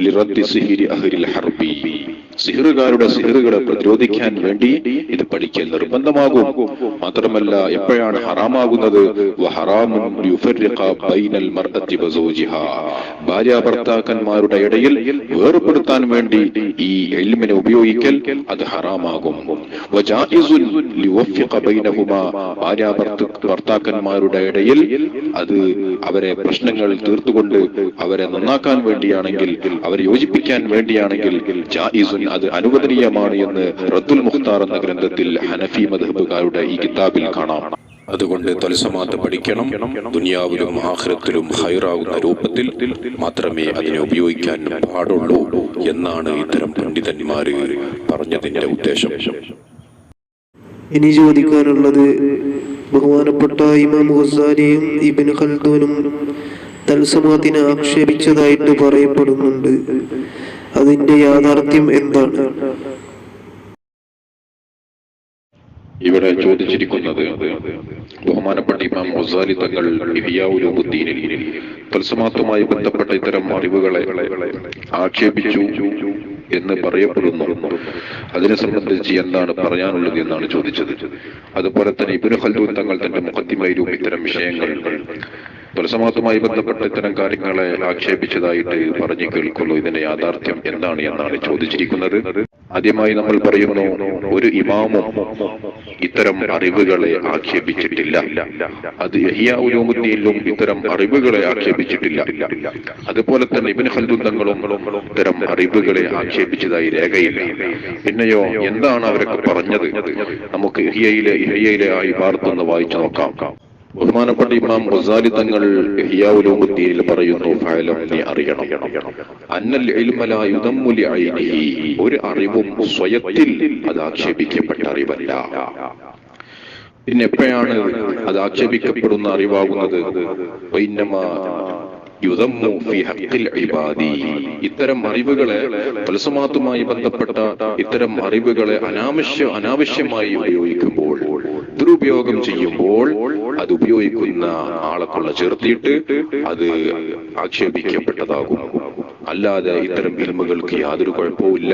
ലിറദ്ദി സിഹ്രി അഹ്ലിൽ ഹർബി, സിഹ്റുകാരുടെ സിഹ്റുകളെ പ്രതിരോധിക്കാൻ വേണ്ടി ഇത് പഠിക്കൽ നിർബന്ധമാകും. മാത്രമല്ല എപ്പോഴാണ് ഹറാമാകുന്നത്, വഹറാമുൻ യുഫർരിഖ ബൈനൽ മർഅത്തി വസൗജിഹാ, ഭാര്യ ഭർത്താക്കന്മാരുടെ ഇടയിൽ വേർപെടുത്താൻ വേണ്ടി ഈ ഇൽമിനെ ഉപയോഗിക്കൽ അത് ഹറാമാകും. വജായിസുൻ ലിയുവഫിഖ ബൈനഹുമാ, ഭാര്യ ഭർത്താക്കന്മാരുടെ ഇടയിൽ അത് അവരെ പ്രശ്നങ്ങൾ തീർത്തുകൊണ്ട് അവരെ നന്നാക്കാൻ വേണ്ടിയാണെങ്കിൽ, അവരെ യോജിപ്പിക്കാൻ വേണ്ടിയാണെങ്കിൽ ജായിസുൻ, അത് അനുവദനീയമാണ് എന്ന് റദ്ദുൽ മുഖ്താർ എന്ന ഗ്രന്ഥത്തിൽ ഹനഫി മദ്ഹബുകാരുടെ ഈ കിതാബിൽ കാണാം. അതുകൊണ്ട് ത്വൽസമാത്ത് പഠിക്കണം, ദുനിയാവിലും ആഖിറത്തിലും ഖൈറാവുന്ന രൂപത്തിൽ മാത്രമേ അതിനെ ഉപയോഗിക്കാൻ പാടുള്ളൂ എന്നാണ് ഇത്തരം പണ്ഡിതന്മാര് പറഞ്ഞതിന്റെ ഉദ്ദേശം. ഇനി ചോദിക്കാനുള്ളത്, ബഹുമാനപ്പെട്ട ഇമാം ഗസാലിയും ഇബ്നു ഖൽദൂനും തൽസമാത്തിനെ ആക്ഷേപിച്ചതായിട്ട് പറയപ്പെടുന്നുണ്ട്. അതിന്റെ യാഥാർത്ഥ്യം എന്താണ്? ഇവിടെ ചോദിച്ചിരിക്കുന്നത് ബഹുമാനപ്പെട്ട ഇമാം ഗസാലി തങ്ങൾ ഇഹ്യാ ഉലൂമുദ്ദീനിൽ തൽസമാത്തുമായി ബന്ധപ്പെട്ട ഇത്തരം അറിവുകളെ ആക്ഷേപിച്ചു എന്ന് പറയപ്പെടുന്നു. അതിനെ സംബന്ധിച്ച് എന്താണ് പറയാനുള്ളത് എന്നാണ് ചോദിച്ചത്. അതുപോലെ തന്നെ ഇബ്നു ഖൽദൂൻ തങ്ങൾ തന്റെ മുഖദ്ദിമയിലും ഇത്തരം വിഷയങ്ങൾ തൽസമാത്തുമായി ബന്ധപ്പെട്ട ഇത്തരം കാര്യങ്ങളെ ആക്ഷേപിച്ചതായിട്ട് പറഞ്ഞു കേൾക്കുന്നു. ഇതിന്റെ യാഥാർത്ഥ്യം എന്താണ് എന്നാണ് ചോദിച്ചിരിക്കുന്നത്. ആദ്യമായി നമ്മൾ പറയുന്നു, ഒരു ഇമാമും ഇത്തരം അറിവുകളെ ആക്ഷേപിച്ചിട്ടില്ല. അത് ഇഹ്യാ ഉലൂമുദ്ദീനിലും ഇത്തരം അറിവുകളെ ആക്ഷേപിച്ചിട്ടില്ല. അതുപോലെ തന്നെ ഇബ്നു ഖൽദൂൻ തങ്ങളും ഇത്തരം അറിവുകളെ ആക്ഷേപിച്ചതായി രേഖയില്ല. പിന്നെയോ എന്താണ് അവരൊക്കെ പറഞ്ഞത്? നമുക്ക് ഇഹ്യയിലെ ആ ഇബാറത്ത് വായിച്ചു നോക്കാം. ബഹുമാനപ്പെട്ട ഇമാം ഗസാലി തങ്ങൾ ഇഹ്യാ ഉലൂമുദ്ദീനിൽ പറയുന്നു, ഫഅലം, നീ അറിയണം, അന്നൽ ഇൽമ ലാ യുദമ്മു ലിഐനിഹി, ഒരു അറിവും സ്വയത്തിൽ അത് ആക്ഷേപിക്കപ്പെട്ട അറിവല്ല. പിന്നെ എപ്പോഴാണ് അത് ആക്ഷേപിക്കപ്പെടുന്ന അറിവാകുന്നത്? വഇന്നമാ യുദമ്മു ഫീ ഹഖ്ഖിൽ ഇബാദി, ഇത്തരം അറിവുകളെ തൽസമാത്തുമായി ബന്ധപ്പെട്ട ഇത്തരം അറിവുകളെ അനാവശ്യമായി ഉപയോഗിക്കുമ്പോൾ, ദുരുപയോഗം ചെയ്യുമ്പോൾ അത് ഉപയോഗിക്കുന്ന ആളെക്കൊള്ള ചേർത്തിയിട്ട് അത് ആക്ഷേപിക്കപ്പെട്ടതാകും. അല്ലാതെ ഇത്തരം ഇൽമുകൾക്ക് യാതൊരു കുഴപ്പവുമില്ല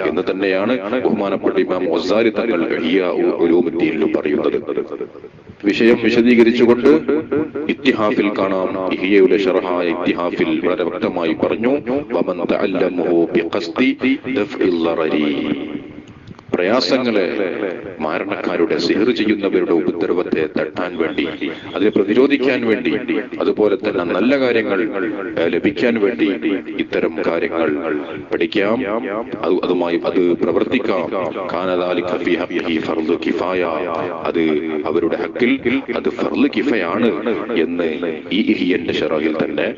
എന്ന് തന്നെയാണ് ബഹുമാനപ്പെട്ട ഇമാം ഗസാലി തങ്ങൾ ഇഹ്യാ ഉലൂമുദ്ദീനിൽ പറയുന്നത്. വിഷയം വിശദീകരിച്ചുകൊണ്ട് ഇത്തിഹാഫിൽ കാണാം. ഇഹ്യയുടെ ശറഹായ ഇത്തിഹാഫിൽ വളരെ വ്യക്തമായി പറഞ്ഞു, വമൻ തഅല്ലമഹു ബിഖസ്ദി ദഫ്ഇൽ ളറരി, പ്രയാസങ്ങളെ, മാരണക്കാരുടെ സിഹർ ചെയ്യുന്നവരുടെ ഉപദ്രവത്തെ തട്ടാൻ വേണ്ടി, അതിനെ പ്രതിരോധിക്കാൻ വേണ്ടി, അതുപോലെ തന്നെ നല്ല കാര്യങ്ങൾ ലഭിക്കാൻ വേണ്ടി ഇത്തരം കാര്യങ്ങൾ പഠിക്കാം, അതുമായി അത് പ്രവർത്തിക്കാം. കാനദാലിക ഫീ ഹഖ്ഖിഹി ഫർള് കിഫായ, അത് അവരുടെ ഹക്കിൽ അത് ഫർള് കിഫയാണ് എന്ന് ഈ ഇഹ്യന്റെ ശറഹിൽ തന്നെ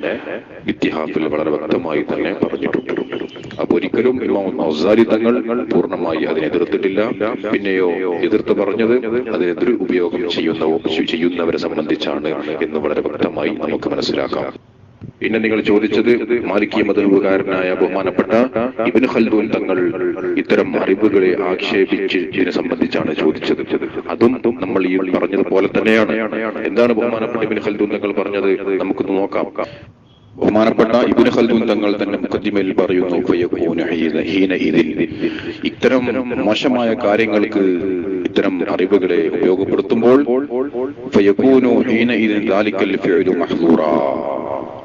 ഇത്തിഹാഫിൽ വളരെ വ്യക്തമായി തന്നെ പറഞ്ഞിട്ടുണ്ട്. അപ്പൊ ഒരിക്കലും ഇമാം ഗസാലി തങ്ങൾ പൂർണ്ണമായി അതിനെ എതിർത്തിട്ടില്ല. പിന്നെയോ എതിർത്ത് പറഞ്ഞത് അതിനെതിരെ ഉപയോഗം ചെയ്യുന്നവരെ സംബന്ധിച്ചാണ് എന്ന് വളരെ വ്യക്തമായി നമുക്ക് മനസ്സിലാക്കാം. പിന്നെ നിങ്ങൾ ചോദിച്ചത് മാലിക്കി മദ്ഹബുകാരനായ ബഹുമാനപ്പെട്ട ഇബ്നു ഖൽദൂൻ തങ്ങൾ ഇത്തരം അറിവുകളെ ആക്ഷേപിച്ച് ഇതിനെ സംബന്ധിച്ചാണ് ചോദിച്ചത്. അതും നമ്മൾ ഈ പറഞ്ഞതുപോലെ തന്നെയാണ്. എന്താണ് ബഹുമാനപ്പെട്ട ഇബ്നു ഖൽദൂൻ തങ്ങൾ പറഞ്ഞത്? നമുക്ക് നോക്കാം. ബഹുമാനപ്പെട്ട ഇബ്നു ഖൽദൂൻ തങ്ങൾ തന്നെ മുഖദ്ദിമയിൽ പറയുന്നു, ഇത്തരം മോശമായ കാര്യങ്ങൾക്ക് ഇത്തരം അറിവുകളെ ഉപയോഗപ്പെടുത്തുമ്പോൾ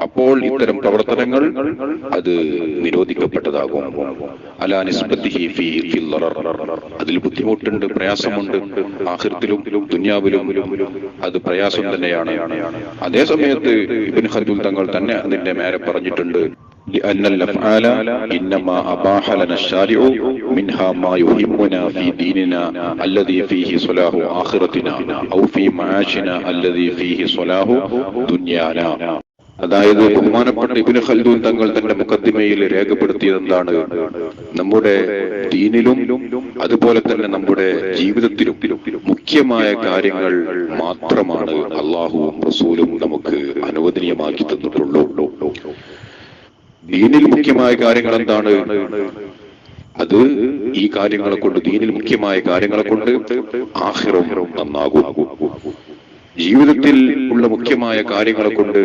അപ്പോൾ ഇത്തരം പ്രവർത്തനങ്ങൾ അത് നിരോധിക്കപ്പെട്ടതാകും. അലാ നിസ്ബത്തിഹി ഫീ ളറർ, അതിൽ ബുദ്ധിമുട്ടുണ്ട്, പ്രയാസമുണ്ട്. ആഖിറത്തിലും ദുനിയാവിലും അത് പ്രയാസം തന്നെയാണ്. അതേ സമയത്ത് ഇബ്നു ഖൽദൂൻ തങ്ങൾ തന്നെ അതിന്റെ മേലെ പറഞ്ഞിട്ടുണ്ട്, لأن الأفعال إنما أباح لنا الشارع منها ما يهمنا في ديننا الذي فيه صلاح آخرتنا أو في معاشنا الذي فيه صلاح دنيانا. അതായത് ബഹുമാനപ്പെട്ട ഇബ്നു ഖൽദൂൻ തങ്ങൾ തന്റെ മുഖദ്ദിമയിൽ രേഖപ്പെടുത്തിയത് എന്താണ്? നമ്മുടെ ദീനിലും അതുപോലെ തന്നെ നമ്മുടെ ജീവിതത്തിലും മുഖ്യമായ കാര്യങ്ങൾ മാത്രമാണ് അള്ളാഹുവും റസൂലും നമുക്ക് അനുവദനീയമാക്കി തന്നിട്ടുള്ളൂ. ദീനിൽ മുഖ്യമായ കാര്യങ്ങൾ എന്താണ്? അത് ഈ കാര്യങ്ങളെ കൊണ്ട്, ദീനിൽ മുഖ്യമായ കാര്യങ്ങളെ കൊണ്ട് ആഖിറം നന്നാകും. ജീവിതത്തിൽ ഉള്ള മുഖ്യമായ കാര്യങ്ങളെ കൊണ്ട്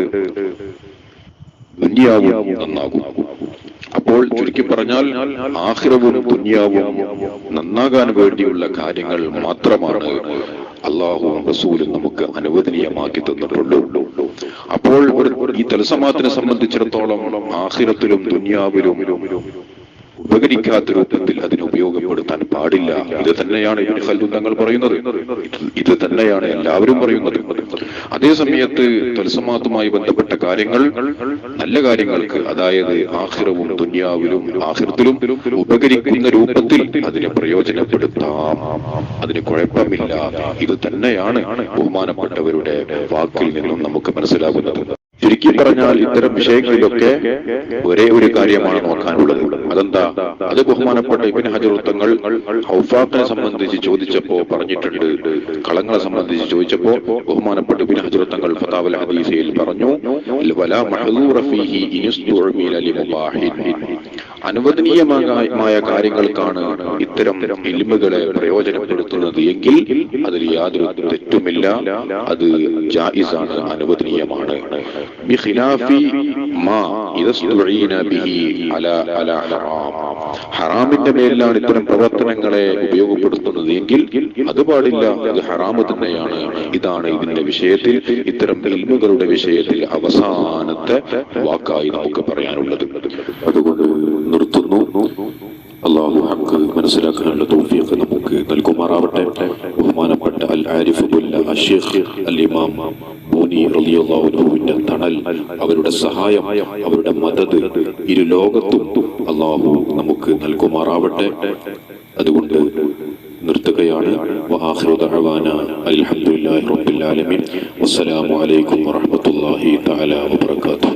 ദുനിയാവും നന്നാകും. അപ്പോൾ ചുരുക്കി പറഞ്ഞാൽ ആഖിറവും ദുനിയാവും നന്നാകാൻ വേണ്ടിയുള്ള കാര്യങ്ങൾ മാത്രമാണ് അള്ളാഹുവും റസൂലും നമുക്ക് അനുവദനീയമാക്കി തന്നിട്ടുള്ളൂ. അപ്പോൾ ഈ തൽസമാത്തിനെ സംബന്ധിച്ചിടത്തോളം ആഖിറത്തിലും ദുനിയാവിലും ഉപകരിക്കാത്ത രൂപത്തിൽ അതിനെ ഉപയോഗപ്പെടുത്താൻ പാടില്ല. ഇത് തന്നെയാണ് ഇബ്നു ഖൽദൂൻ തങ്ങൾ പറയുന്നത്, ഇത് തന്നെയാണ് എല്ലാവരും പറയുന്നത്. അതേ സമയത്ത് തൽസമാത്തുമായി ബന്ധപ്പെട്ട കാര്യങ്ങൾ, നല്ല കാര്യങ്ങൾക്ക്, അതായത് ആഖിറവും ദുനിയാവിലും ആഖിറത്തിലും ഉപകരിക്കുന്ന രൂപത്തിൽ അതിനെ പ്രയോജനപ്പെടുത്താം, അതിന് കുഴപ്പമില്ല. ഇത് തന്നെയാണ് ബഹുമാനപ്പെട്ടവരുടെ വാക്കിൽ നിന്നും നമുക്ക് മനസ്സിലാകുന്നത്. ചുരുക്കി പറഞ്ഞാൽ ഇത്തരം വിഷയങ്ങളിലൊക്കെ ഒരേ ഒരു കാര്യമാണ് നോക്കാനുള്ളത്. അതെന്താ? അത് ബഹുമാനപ്പെട്ട ഇബ്നു ഹജർ തങ്ങൾ ഔഫാഖിനെ സംബന്ധിച്ച് ചോദിച്ചപ്പോ പറഞ്ഞിട്ടുണ്ട്. കളങ്ങളെ സംബന്ധിച്ച് ചോദിച്ചപ്പോ ബഹുമാനപ്പെട്ട ഇബ്നു ഹജർ തങ്ങൾ ഫതാവൽ ഹദീസയിൽ പറഞ്ഞു, വലാ മഹ്ദൂറ ഫീഹി ഇൻസ്തുഅമില ലിമുബാഹിൻ. അനുവദനീയമായ കാര്യങ്ങൾക്കാണ് ഇത്തരം ഇൽമുകളെ പ്രയോജനപ്പെടുത്തുന്നത് എങ്കിൽ അതിൽ യാതൊരു തെറ്റുമില്ല, അത് ജായിസാണ്, അനുവദനീയമാണ്. ബിഖിലാഫി മാ ഇദസ്തുഈന ബിഹി അലാ ഹറാം. ഹറാമിന്റെ മേലാണ് ഇത്തരം പ്രവർത്തനങ്ങളെ ഉപയോഗപ്പെടുത്തുന്നത് എങ്കിൽ അത് പാടില്ല, അത് ഹറാമ് തന്നെയാണ്. ഇതാണ് ഇതിന്റെ വിഷയത്തിൽ, ഇത്തരം ഇൽമുകളുടെ വിഷയത്തിൽ അവസാനത്തെ വാക്കായി നമുക്ക് പറയാനുള്ളത്. അതുകൊണ്ട് നിർത്തുന്നു. അല്ലാഹു ഹഖ് മനസ്സിലാക്കാനുള്ള തൗഫീഖ് നമുക്ക് നൽകുമാറാവട്ടെ. ബഹുമാനപ്പെട്ട അൽ ആരിഫ് ബില്ലാഹ് അശ്ശൈഖ് അൽ ഇമാം ബൂനി റളിയല്ലാഹു അൻഹുവിന്റെ തണൽ, അവരുടെ സഹായം, അവരുടെ മദദ് ഇരു ലോകത്തും അല്ലാഹു നമുക്ക് നൽകുമാറാവട്ടെ. അതുകൊണ്ട് നിർത്തുകയാണ്. വആഖിറു ദഅവാനാ അൽഹംദുലില്ലാഹി റബ്ബിൽ ആലമീൻ. വസ്സലാമു അലൈക്കും വറഹ്മത്തുള്ളാഹി തആല വബറകാതുഹു.